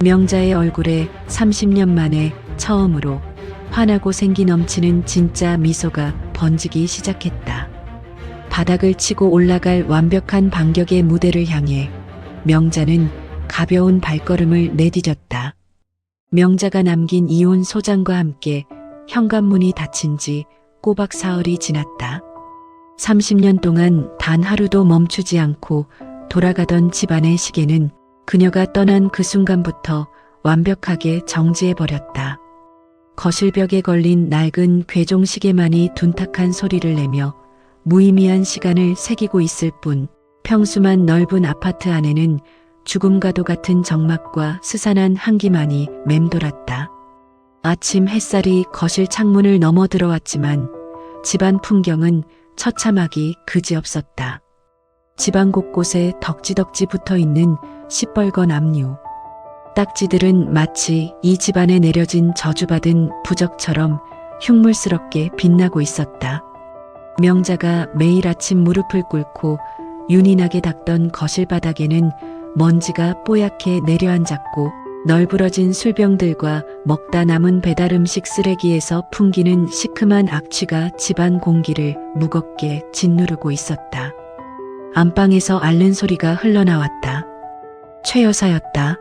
명자의 얼굴에 30년 만에 처음으로 환하고 생기 넘치는 진짜 미소가 번지기 시작했다. 바닥을 치고 올라갈 완벽한 반격의 무대를 향해 명자는 가벼운 발걸음을 내디뎠다. 명자가 남긴 이혼 소장과 함께 현관문이 닫힌 지 꼬박 사흘이 지났다. 30년 동안 단 하루도 멈추지 않고 돌아가던 집안의 시계는 그녀가 떠난 그 순간부터 완벽하게 정지해버렸다. 거실벽에 걸린 낡은 괴종시계만이 둔탁한 소리를 내며 무의미한 시간을 새기고 있을 뿐 평수만 넓은 아파트 안에는 죽음과도 같은 적막과 스산한 한기만이 맴돌았다. 아침 햇살이 거실 창문을 넘어 들어왔지만 집안 풍경은 처참하기 그지없었다. 집안 곳곳에 덕지덕지 붙어있는 시뻘건 압류. 딱지들은 마치 이 집안에 내려진 저주받은 부적처럼 흉물스럽게 빛나고 있었다. 명자가 매일 아침 무릎을 꿇고 윤이 나게 닦던 거실 바닥에는 먼지가 뽀얗게 내려앉았고 널브러진 술병들과 먹다 남은 배달음식 쓰레기에서 풍기는 시큼한 악취가 집안 공기를 무겁게 짓누르고 있었다. 안방에서 앓는 소리가 흘러나왔다. 최 여사였다.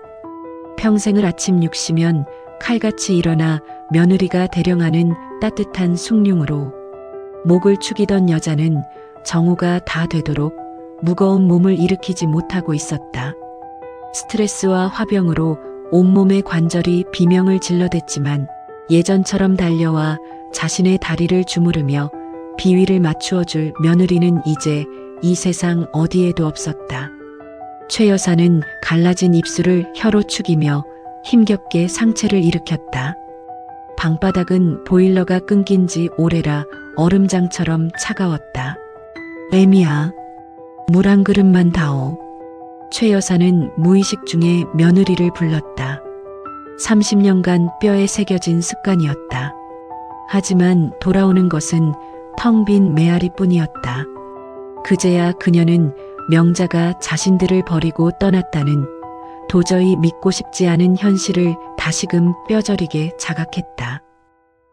평생을 아침 6시면 칼같이 일어나 며느리가 대령하는 따뜻한 숭늉으로 목을 축이던 여자는 정오가 다 되도록 무거운 몸을 일으키지 못하고 있었다. 스트레스와 화병으로 온몸의 관절이 비명을 질러댔지만 예전처럼 달려와 자신의 다리를 주무르며 비위를 맞추어줄 며느리는 이제 이 세상 어디에도 없었다. 최 여사는 갈라진 입술을 혀로 축이며 힘겹게 상체를 일으켰다. 방바닥은 보일러가 끊긴 지 오래라 얼음장처럼 차가웠다. 애미야, 물 한 그릇만 다오. 최 여사는 무의식 중에 며느리를 불렀다. 30년간 뼈에 새겨진 습관이었다. 하지만 돌아오는 것은 텅 빈 메아리뿐이었다. 그제야 그녀는 명자가 자신들을 버리고 떠났다는 도저히 믿고 싶지 않은 현실을 다시금 뼈저리게 자각했다.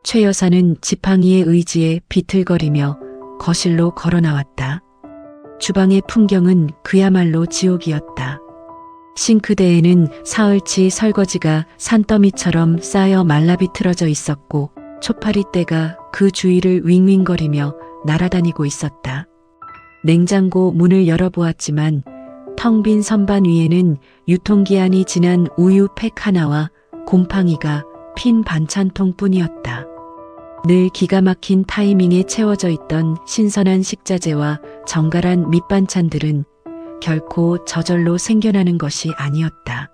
최 여사는 지팡이의 의지에 비틀거리며 거실로 걸어 나왔다. 주방의 풍경은 그야말로 지옥이었다. 싱크대에는 사흘치 설거지가 산더미처럼 쌓여 말라비틀어져 있었고 초파리떼가 그 주위를 윙윙거리며 날아다니고 있었다. 냉장고 문을 열어보았지만 텅 빈 선반 위에는 유통기한이 지난 우유 팩 하나와 곰팡이가 핀 반찬통뿐이었다. 늘 기가 막힌 타이밍에 채워져 있던 신선한 식자재와 정갈한 밑반찬들은 결코 저절로 생겨나는 것이 아니었다.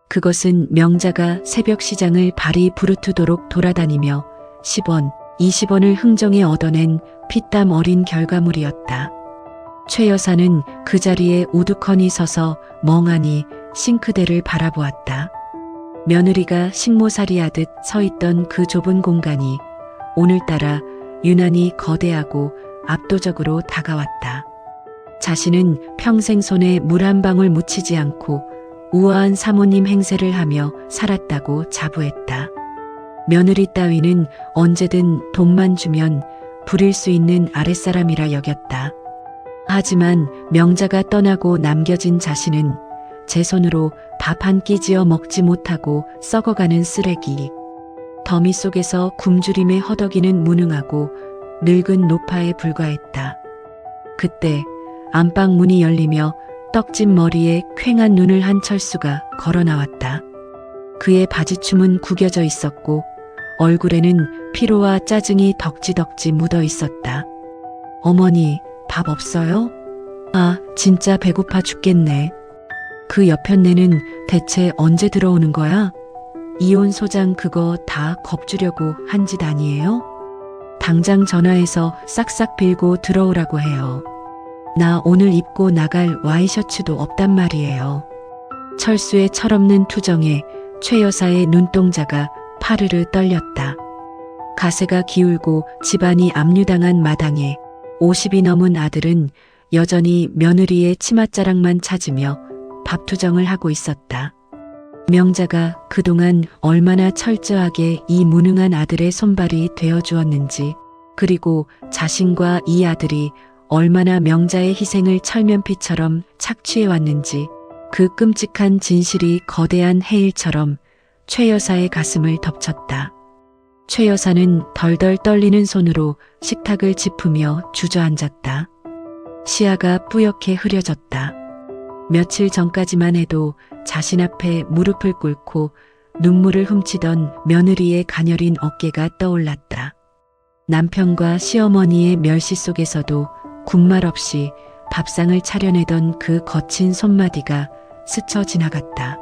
그것은 명자가 새벽 시장을 발이 부르트도록 돌아다니며 10원, 20원을 흥정해 얻어낸 피땀 어린 결과물이었다. 최 여사는 그 자리에 우두커니 서서 멍하니 싱크대를 바라보았다. 며느리가 식모살이하듯 서 있던 그 좁은 공간이 오늘따라 유난히 거대하고 압도적으로 다가왔다. 자신은 평생 손에 물 한 방울 묻히지 않고 우아한 사모님 행세를 하며 살았다고 자부했다. 며느리 따위는 언제든 돈만 주면 부릴 수 있는 아랫사람이라 여겼다. 하지만 명자가 떠나고 남겨진 자신은 제 손으로 밥 한 끼 지어 먹지 못하고 썩어가는 쓰레기, 더미 속에서 굶주림에 허덕이는 무능하고 늙은 노파에 불과했다. 그때 안방 문이 열리며 떡진 머리에 퀭한 눈을 한 철수가 걸어 나왔다. 그의 바지춤은 구겨져 있었고 얼굴에는 피로와 짜증이 덕지덕지 묻어 있었다. 어머니, 밥 없어요? 아, 진짜 배고파 죽겠네. 그 여편네는 대체 언제 들어오는 거야? 이혼 소장 그거 다 겁주려고 한 짓 아니에요? 당장 전화해서 싹싹 빌고 들어오라고 해요. 나 오늘 입고 나갈 와이셔츠도 없단 말이에요. 철수의 철없는 투정에 최 여사의 눈동자가 파르르 떨렸다. 가세가 기울고 집안이 압류당한 마당에 50이 넘은 아들은 여전히 며느리의 치맛자락만 찾으며 밥투정을 하고 있었다. 명자가 그동안 얼마나 철저하게 이 무능한 아들의 손발이 되어주었는지, 그리고 자신과 이 아들이 얼마나 명자의 희생을 철면피처럼 착취해왔는지 그 끔찍한 진실이 거대한 해일처럼 최 여사의 가슴을 덮쳤다. 최 여사는 덜덜 떨리는 손으로 식탁을 짚으며 주저앉았다. 시야가 뿌옇게 흐려졌다. 며칠 전까지만 해도 자신 앞에 무릎을 꿇고 눈물을 훔치던 며느리의 가녀린 어깨가 떠올랐다. 남편과 시어머니의 멸시 속에서도 군말 없이 밥상을 차려내던 그 거친 손마디가 스쳐 지나갔다.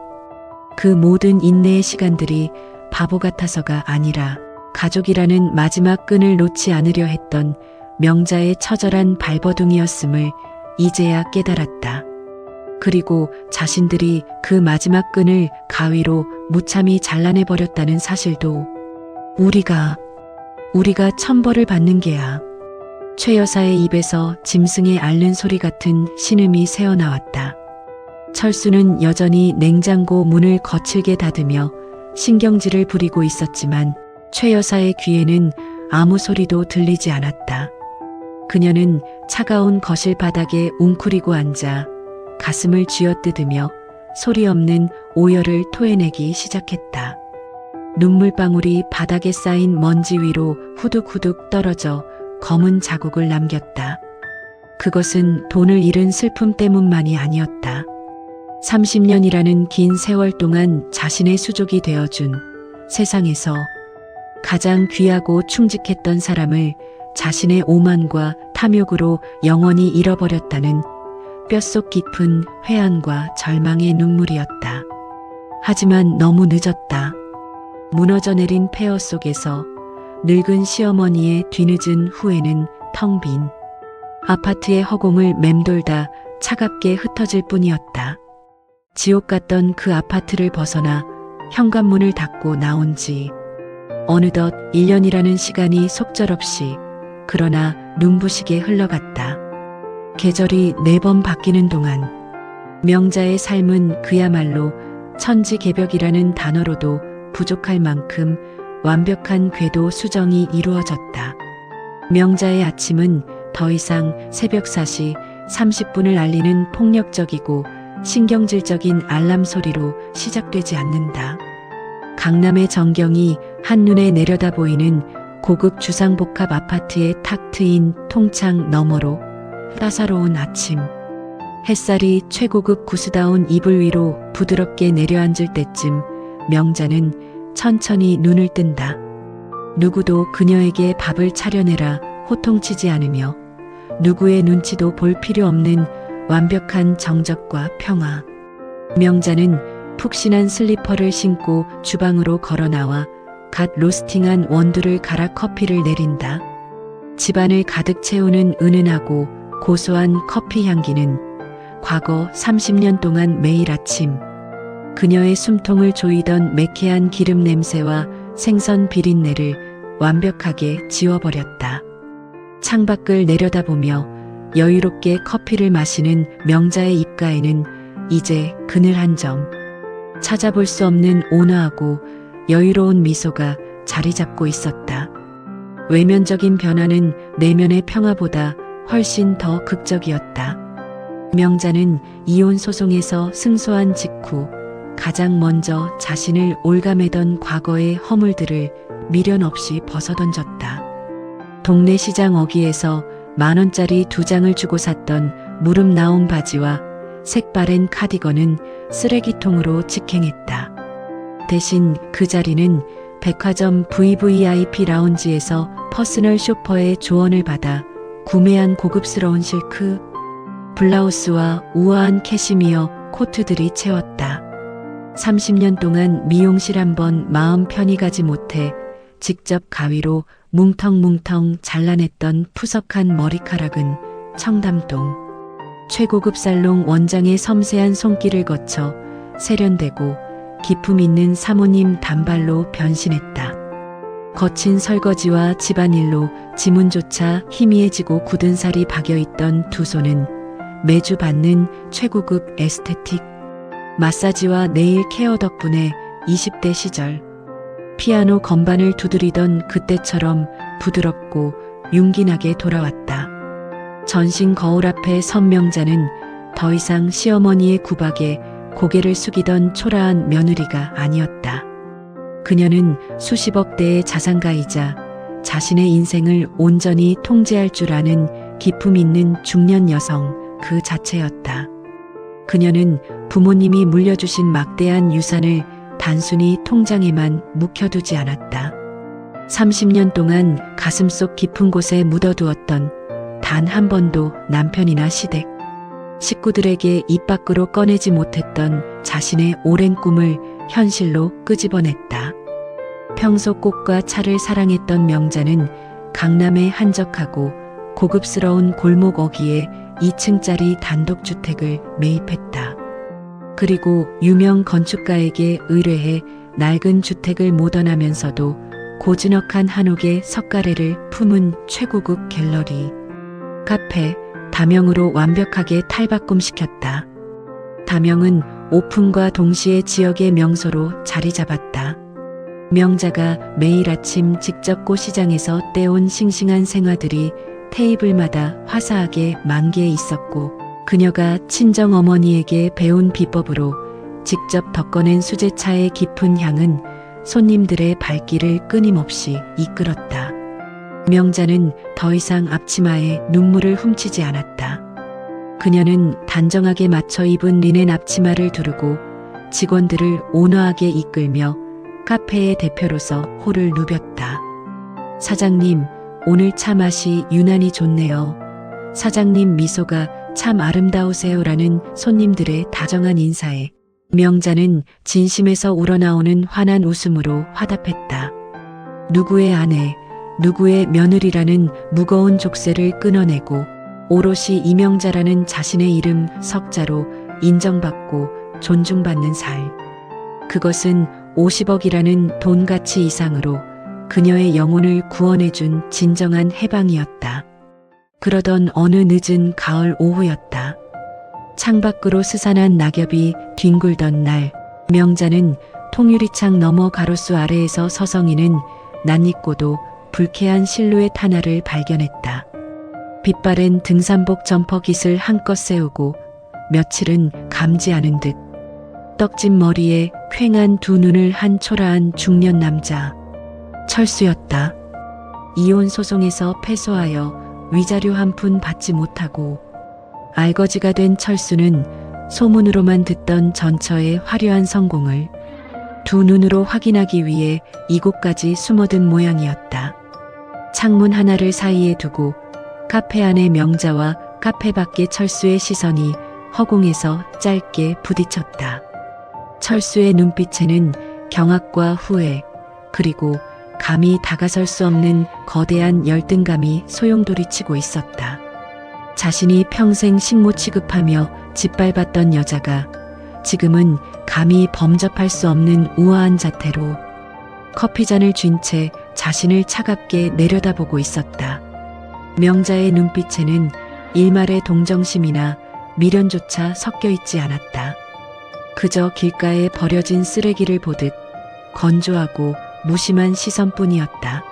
그 모든 인내의 시간들이 바보 같아서가 아니라 가족이라는 마지막 끈을 놓지 않으려 했던 명자의 처절한 발버둥이었음을 이제야 깨달았다. 그리고 자신들이 그 마지막 끈을 가위로 무참히 잘라내버렸다는 사실도 우리가 천벌을 받는 게야. 최 여사의 입에서 짐승의 앓는 소리 같은 신음이 새어나왔다. 철수는 여전히 냉장고 문을 거칠게 닫으며 신경질을 부리고 있었지만 최 여사의 귀에는 아무 소리도 들리지 않았다. 그녀는 차가운 거실 바닥에 웅크리고 앉아 가슴을 쥐어뜯으며 소리 없는 오열을 토해내기 시작했다. 눈물방울이 바닥에 쌓인 먼지 위로 후둑후둑 떨어져 검은 자국을 남겼다. 그것은 돈을 잃은 슬픔 때문만이 아니었다. 30년이라는 긴 세월 동안 자신의 수족이 되어준 세상에서 가장 귀하고 충직했던 사람을 자신의 오만과 탐욕으로 영원히 잃어버렸다는 뼛속 깊은 회한과 절망의 눈물이었다. 하지만 너무 늦었다. 무너져 내린 폐허 속에서 늙은 시어머니의 뒤늦은 후회는 텅 빈 아파트의 허공을 맴돌다 차갑게 흩어질 뿐이었다. 지옥 같던 그 아파트를 벗어나 현관문을 닫고 나온 지 어느덧 1년이라는 시간이 속절없이 그러나 눈부시게 흘러갔다. 계절이 4번 바뀌는 동안 명자의 삶은 그야말로 천지개벽이라는 단어로도 부족할 만큼 완벽한 궤도 수정이 이루어졌다. 명자의 아침은 더 이상 새벽 4시 30분을 알리는 폭력적이고 신경질적인 알람 소리로 시작되지 않는다. 강남의 정경이 한눈에 내려다 보이는 고급 주상복합 아파트의 탁 트인 통창 너머로 따사로운 아침. 햇살이 최고급 구스다운 이불 위로 부드럽게 내려앉을 때쯤 명자는 천천히 눈을 뜬다. 누구도 그녀에게 밥을 차려내라 호통치지 않으며 누구의 눈치도 볼 필요 없는 완벽한 정적과 평화. 명자는 푹신한 슬리퍼를 신고 주방으로 걸어 나와 갓 로스팅한 원두를 갈아 커피를 내린다. 집안을 가득 채우는 은은하고 고소한 커피 향기는 과거 30년 동안 매일 아침 그녀의 숨통을 조이던 매캐한 기름 냄새와 생선 비린내를 완벽하게 지워버렸다. 창밖을 내려다보며 여유롭게 커피를 마시는 명자의 입가에는 이제 그늘 한 점, 찾아볼 수 없는 온화하고 여유로운 미소가 자리 잡고 있었다. 외면적인 변화는 내면의 평화보다 훨씬 더 극적이었다. 명자는 이혼 소송에서 승소한 직후 가장 먼저 자신을 올가매던 과거의 허물들을 미련 없이 벗어던졌다. 동네 시장 어귀에서 10,000원짜리 2장을 주고 샀던 무릎 나온 바지와 색바랜 카디건은 쓰레기통으로 직행했다. 대신 그 자리는 백화점 VVIP 라운지에서 퍼스널 쇼퍼의 조언을 받아 구매한 고급스러운 실크, 블라우스와 우아한 캐시미어 코트들이 채웠다. 30년 동안 미용실 한 번 마음 편히 가지 못해 직접 가위로 뭉텅뭉텅 잘라냈던 푸석한 머리카락은 청담동 최고급 살롱 원장의 섬세한 손길을 거쳐 세련되고 기품 있는 사모님 단발로 변신했다. 거친 설거지와 집안일로 지문조차 희미해지고 굳은 살이 박여있던 두 손은 매주 받는 최고급 에스테틱 마사지와 네일 케어 덕분에 20대 시절 피아노 건반을 두드리던 그때처럼 부드럽고 윤기나게 돌아왔다. 전신 거울 앞에 선 명자는 더 이상 시어머니의 구박에 고개를 숙이던 초라한 며느리가 아니었다. 그녀는 수십억 대의 자산가이자 자신의 인생을 온전히 통제할 줄 아는 기품 있는 중년 여성 그 자체였다. 그녀는 부모님이 물려주신 막대한 유산을 단순히 통장에만 묵혀두지 않았다. 30년 동안 가슴속 깊은 곳에 묻어두었던 단 한 번도 남편이나 시댁, 식구들에게 입 밖으로 꺼내지 못했던 자신의 오랜 꿈을 현실로 끄집어냈다. 평소 꽃과 차를 사랑했던 명자는 강남의 한적하고 고급스러운 골목 어귀에 2층짜리 단독주택을 매입했다. 그리고 유명 건축가에게 의뢰해 낡은 주택을 모던하면서도 고즈넉한 한옥의 석가래를 품은 최고급 갤러리, 카페, 다명으로 완벽하게 탈바꿈시켰다. 다명은 오픈과 동시에 지역의 명소로 자리 잡았다. 명자가 매일 아침 직접 꽃시장에서 떼온 싱싱한 생화들이 테이블마다 화사하게 만개해 있었고, 그녀가 친정 어머니에게 배운 비법으로 직접 덮어낸 수제차의 깊은 향은 손님들의 발길을 끊임없이 이끌었다. 명자는 더 이상 앞치마에 눈물을 훔치지 않았다. 그녀는 단정하게 맞춰 입은 리넨 앞치마를 두르고 직원들을 온화하게 이끌며 카페의 대표로서 홀을 누볐다. 사장님, 오늘 차 맛이 유난히 좋네요. 사장님 미소가 참 아름다우세요라는 손님들의 다정한 인사에 명자는 진심에서 우러나오는 환한 웃음으로 화답했다. 누구의 아내, 누구의 며느리라는 무거운 족쇄를 끊어내고 오롯이 이명자라는 자신의 이름 석자로 인정받고 존중받는 삶. 그것은 50억이라는 돈 가치 이상으로 그녀의 영혼을 구원해준 진정한 해방이었다. 그러던 어느 늦은 가을 오후였다. 창밖으로 스산한 낙엽이 뒹굴던 날, 명자는 통유리창 너머 가로수 아래에서 서성이는 낯익고도 불쾌한 실루엣 하나를 발견했다. 빛바랜 등산복 점퍼 깃을 한껏 세우고 며칠은 감지 않은 듯 떡진 머리에 퀭한 두 눈을 한 초라한 중년 남자. 철수였다. 이혼 소송에서 패소하여 위자료 한 푼 받지 못하고 알거지가 된 철수는 소문으로만 듣던 전처의 화려한 성공을 두 눈으로 확인하기 위해 이곳까지 숨어든 모양이었다. 창문 하나를 사이에 두고 카페 안의 명자와 카페 밖의 철수의 시선이 허공에서 짧게 부딪혔다. 철수의 눈빛에는 경악과 후회, 그리고 감히 다가설 수 없는 거대한 열등감이 소용돌이치고 있었다. 자신이 평생 식모 취급하며 짓밟았던 여자가 지금은 감히 범접할 수 없는 우아한 자태로 커피잔을 쥔 채 자신을 차갑게 내려다보고 있었다. 명자의 눈빛에는 일말의 동정심이나 미련조차 섞여 있지 않았다. 그저 길가에 버려진 쓰레기를 보듯 건조하고 무심한 시선뿐이었다.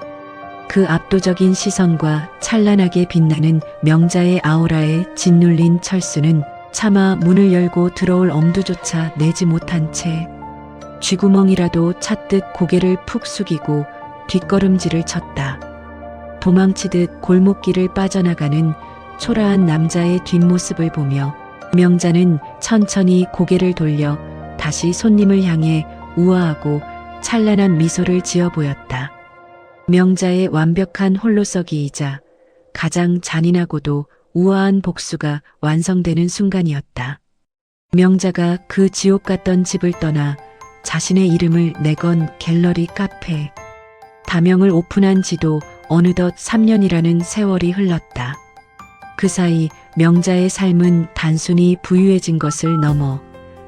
그 압도적인 시선과 찬란하게 빛나는 명자의 아우라에 짓눌린 철수는 차마 문을 열고 들어올 엄두조차 내지 못한 채 쥐구멍이라도 찾듯 고개를 푹 숙이고 뒷걸음질을 쳤다. 도망치듯 골목길을 빠져나가는 초라한 남자의 뒷모습을 보며 명자는 천천히 고개를 돌려 다시 손님을 향해 우아하고 찬란한 미소를 지어 보였다. 명자의 완벽한 홀로서기이자 가장 잔인하고도 우아한 복수가 완성되는 순간이었다. 명자가 그 지옥 같던 집을 떠나 자신의 이름을 내건 갤러리 카페, 다명을 오픈한 지도 어느덧 3년이라는 세월이 흘렀다. 그 사이 명자의 삶은 단순히 부유해진 것을 넘어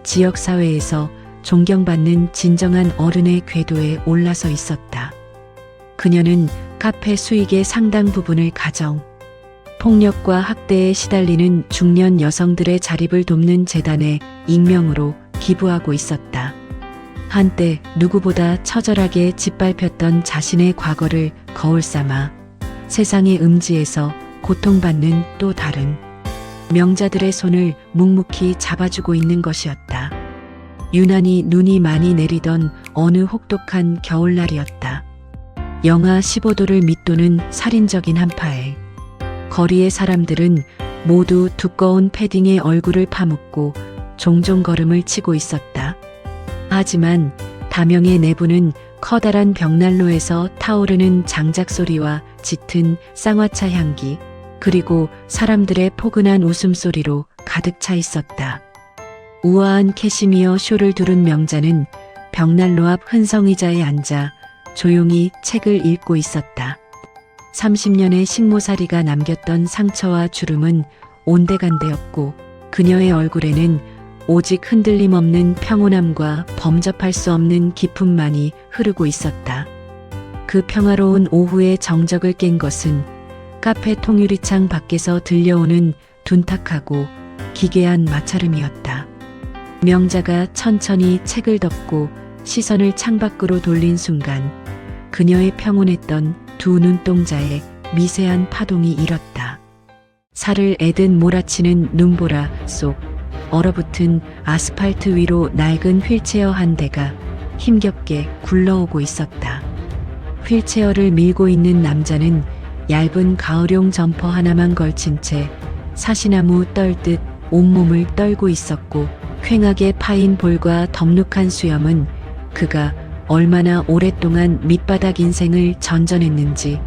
지역사회에서 존경받는 진정한 어른의 궤도에 올라서 있었다. 그녀는 카페 수익의 상당 부분을 가정, 폭력과 학대에 시달리는 중년 여성들의 자립을 돕는 재단에 익명으로 기부하고 있었다. 한때 누구보다 처절하게 짓밟혔던 자신의 과거를 거울 삼아 세상의 음지에서 고통받는 또 다른 명자들의 손을 묵묵히 잡아주고 있는 것이었다. 유난히 눈이 많이 내리던 어느 혹독한 겨울날이었다. 영하 15도를 밑도는 살인적인 한파에 거리의 사람들은 모두 두꺼운 패딩에 얼굴을 파묻고 종종 걸음을 치고 있었다. 하지만 담영의 내부는 커다란 벽난로에서 타오르는 장작 소리와 짙은 쌍화차 향기, 그리고 사람들의 포근한 웃음소리로 가득 차 있었다. 우아한 캐시미어 쇼를 두른 명자는 벽난로 앞 흔성의자에 앉아 조용히 책을 읽고 있었다. 30년의 식모살이가 남겼던 상처와 주름은 온데간데였고 그녀의 얼굴에는 오직 흔들림 없는 평온함과 범접할 수 없는 기쁨만이 흐르고 있었다. 그 평화로운 오후의 정적을 깬 것은 카페 통유리창 밖에서 들려오는 둔탁하고 기괴한 마찰음이었다. 명자가 천천히 책을 덮고 시선을 창밖으로 돌린 순간 그녀의 평온했던 두 눈동자에 미세한 파동이 일었다. 살을 애듯 몰아치는 눈보라 속 얼어붙은 아스팔트 위로 낡은 휠체어 한 대가 힘겹게 굴러오고 있었다. 휠체어를 밀고 있는 남자는 얇은 가을용 점퍼 하나만 걸친 채 사시나무 떨듯 온몸을 떨고 있었고 퀭하게 파인 볼과 덕룩한 수염은 그가 얼마나 오랫동안 밑바닥 인생을 전전했는지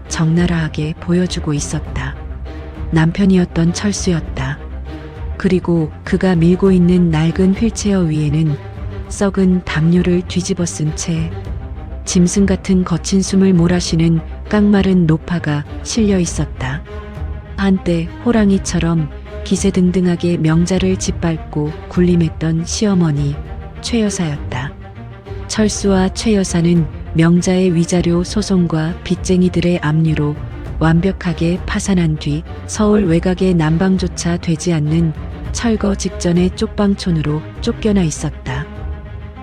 적나라하게 보여주고 있었다. 남편이었던 철수였다. 그리고 그가 밀고 있는 낡은 휠체어 위에는 썩은 담요를 뒤집어 쓴 채 짐승 같은 거친 숨을 몰아쉬는 깡마른 노파가 실려 있었다. 한때 호랑이처럼 기세등등하게 명자를 짓밟고 군림했던 시어머니 최 여사였다. 철수와 최 여사는 명자의 위자료 소송과 빚쟁이들의 압류로 완벽하게 파산한 뒤 서울 외곽의 난방조차 되지 않는 철거 직전의 쪽방촌으로 쫓겨나 있었다.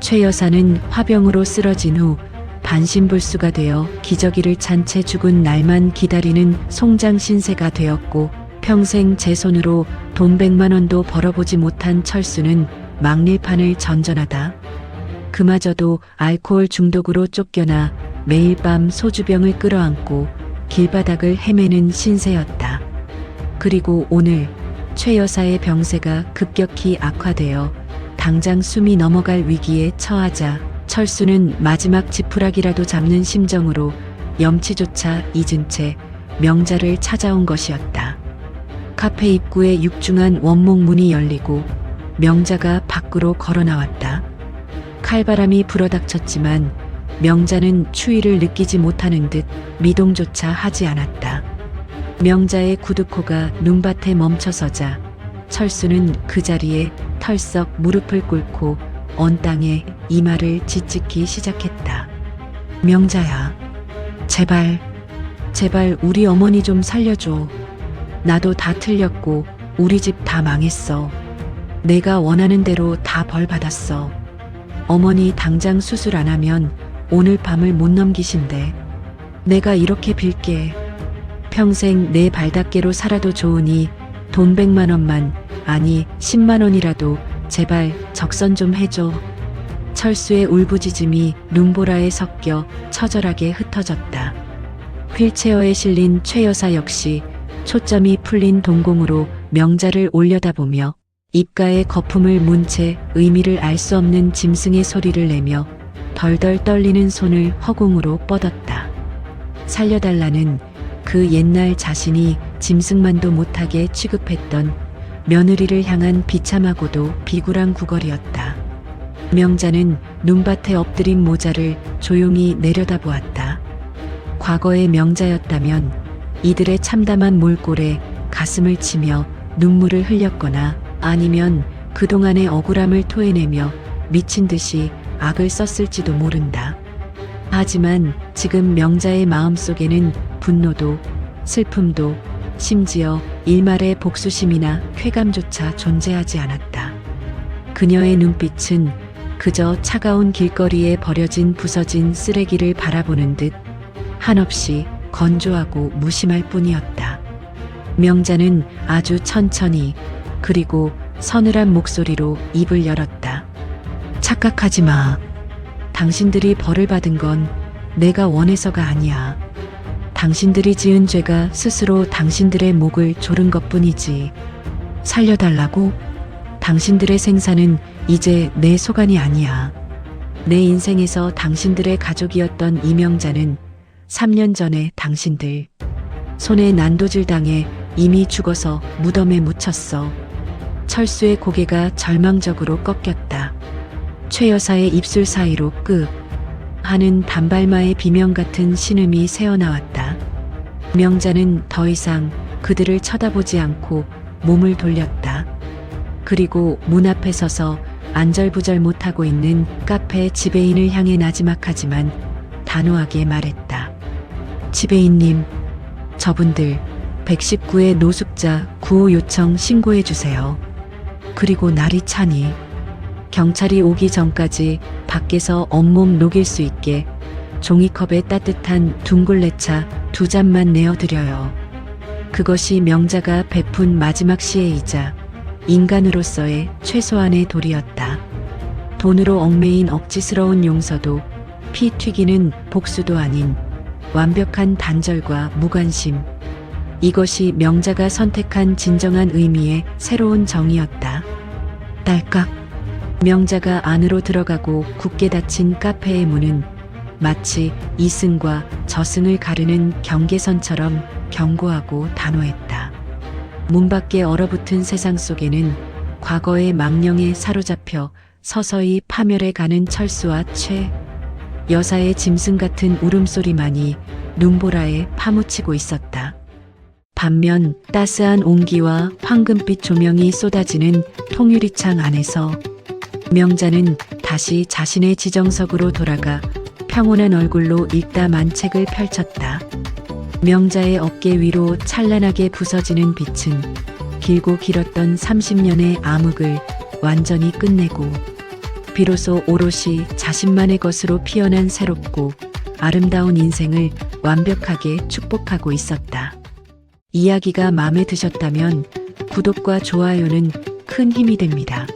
최 여사는 화병으로 쓰러진 후 반신불수가 되어 기저귀를 찬 채 죽은 날만 기다리는 송장 신세가 되었고 평생 제 손으로 돈 100만 원도 벌어보지 못한 철수는 막릴판을 전전하다. 그마저도 알코올 중독으로 쫓겨나 매일 밤 소주병을 끌어안고 길바닥을 헤매는 신세였다. 그리고 오늘 최 여사의 병세가 급격히 악화되어 당장 숨이 넘어갈 위기에 처하자 철수는 마지막 지푸라기라도 잡는 심정으로 염치조차 잊은 채 명자를 찾아온 것이었다. 카페 입구에 육중한 원목 문이 열리고 명자가 밖으로 걸어 나왔다. 칼바람이 불어닥쳤지만 명자는 추위를 느끼지 못하는 듯 미동조차 하지 않았다. 명자의 구두코가 눈밭에 멈춰서자 철수는 그 자리에 털썩 무릎을 꿇고 언 땅에 이마를 짓짓기 시작했다. 명자야, 제발 우리 어머니 좀 살려줘. 나도 다 틀렸고 우리 집 다 망했어. 내가 원하는 대로 다 벌 받았어. 어머니 당장 수술 안 하면 오늘 밤을 못 넘기신대. 내가 이렇게 빌게. 평생 내 발닦개로 살아도 좋으니 돈 100만 원만, 아니 10만 원이라도 제발 적선 좀 해줘. 철수의 울부짖음이 눈보라에 섞여 처절하게 흩어졌다. 휠체어에 실린 최 여사 역시 초점이 풀린 동공으로 명자를 올려다보며 입가에 거품을 문 채 의미를 알 수 없는 짐승의 소리를 내며 덜덜 떨리는 손을 허공으로 뻗었다. 살려달라는 그 옛날 자신이 짐승만도 못하게 취급했던 며느리를 향한 비참하고도 비굴한 구걸이었다. 명자는 눈밭에 엎드린 모자를 조용히 내려다보았다. 과거의 명자였다면 이들의 참담한 몰골에 가슴을 치며 눈물을 흘렸거나 아니면 그동안의 억울함을 토해내며 미친 듯이 악을 썼을지도 모른다. 하지만 지금 명자의 마음속에는 분노도 슬픔도 심지어 일말의 복수심이나 쾌감조차 존재하지 않았다. 그녀의 눈빛은 그저 차가운 길거리에 버려진 부서진 쓰레기를 바라보는 듯 한없이 건조하고 무심할 뿐이었다. 명자는 아주 천천히 그리고 서늘한 목소리로 입을 열었다. 착각하지 마. 당신들이 벌을 받은 건 내가 원해서가 아니야. 당신들이 지은 죄가 스스로 당신들의 목을 조른 것뿐이지. 살려달라고? 당신들의 생사는 이제 내 소관이 아니야. 내 인생에서 당신들의 가족이었던 이명자는 3년 전에 당신들 손에 난도질 당해 이미 죽어서 무덤에 묻혔어. 철수의 고개가 절망적으로 꺾였다. 최 여사의 입술 사이로 끄 하는 단발마의 비명 같은 신음이 새어나왔다. 명자는 더 이상 그들을 쳐다보지 않고 몸을 돌렸다. 그리고 문 앞에 서서 안절부절 못하고 있는 카페 지배인을 향해 나지막하지만 단호하게 말했다. 지배인님, 저분들 119의 노숙자 구호 요청 신고해 주세요. 그리고 날이 차니 경찰이 오기 전까지 밖에서 온몸 녹일 수 있게 종이컵에 따뜻한 둥글레차 2잔만 내어드려요. 그것이 명자가 베푼 마지막 시혜이자 인간으로서의 최소한의 도리였다. 돈으로 얽매인 억지스러운 용서도 피 튀기는 복수도 아닌 완벽한 단절과 무관심. 이것이 명자가 선택한 진정한 의미의 새로운 정의였다. 딸깍. 명자가 안으로 들어가고 굳게 닫힌 카페의 문은 마치 이승과 저승을 가르는 경계선처럼 견고하고 단호했다. 문 밖에 얼어붙은 세상 속에는 과거의 망령에 사로잡혀 서서히 파멸해 가는 철수와 최 여사의 짐승 같은 울음소리만이 눈보라에 파묻히고 있었다. 반면 따스한 온기와 황금빛 조명이 쏟아지는 통유리창 안에서 명자는 다시 자신의 지정석으로 돌아가 평온한 얼굴로 읽다 만책을 펼쳤다. 명자의 어깨 위로 찬란하게 부서지는 빛은 길고 길었던 30년의 암흑을 완전히 끝내고 비로소 오롯이 자신만의 것으로 피어난 새롭고 아름다운 인생을 완벽하게 축복하고 있었다. 이야기가 마음에 드셨다면 구독과 좋아요는 큰 힘이 됩니다.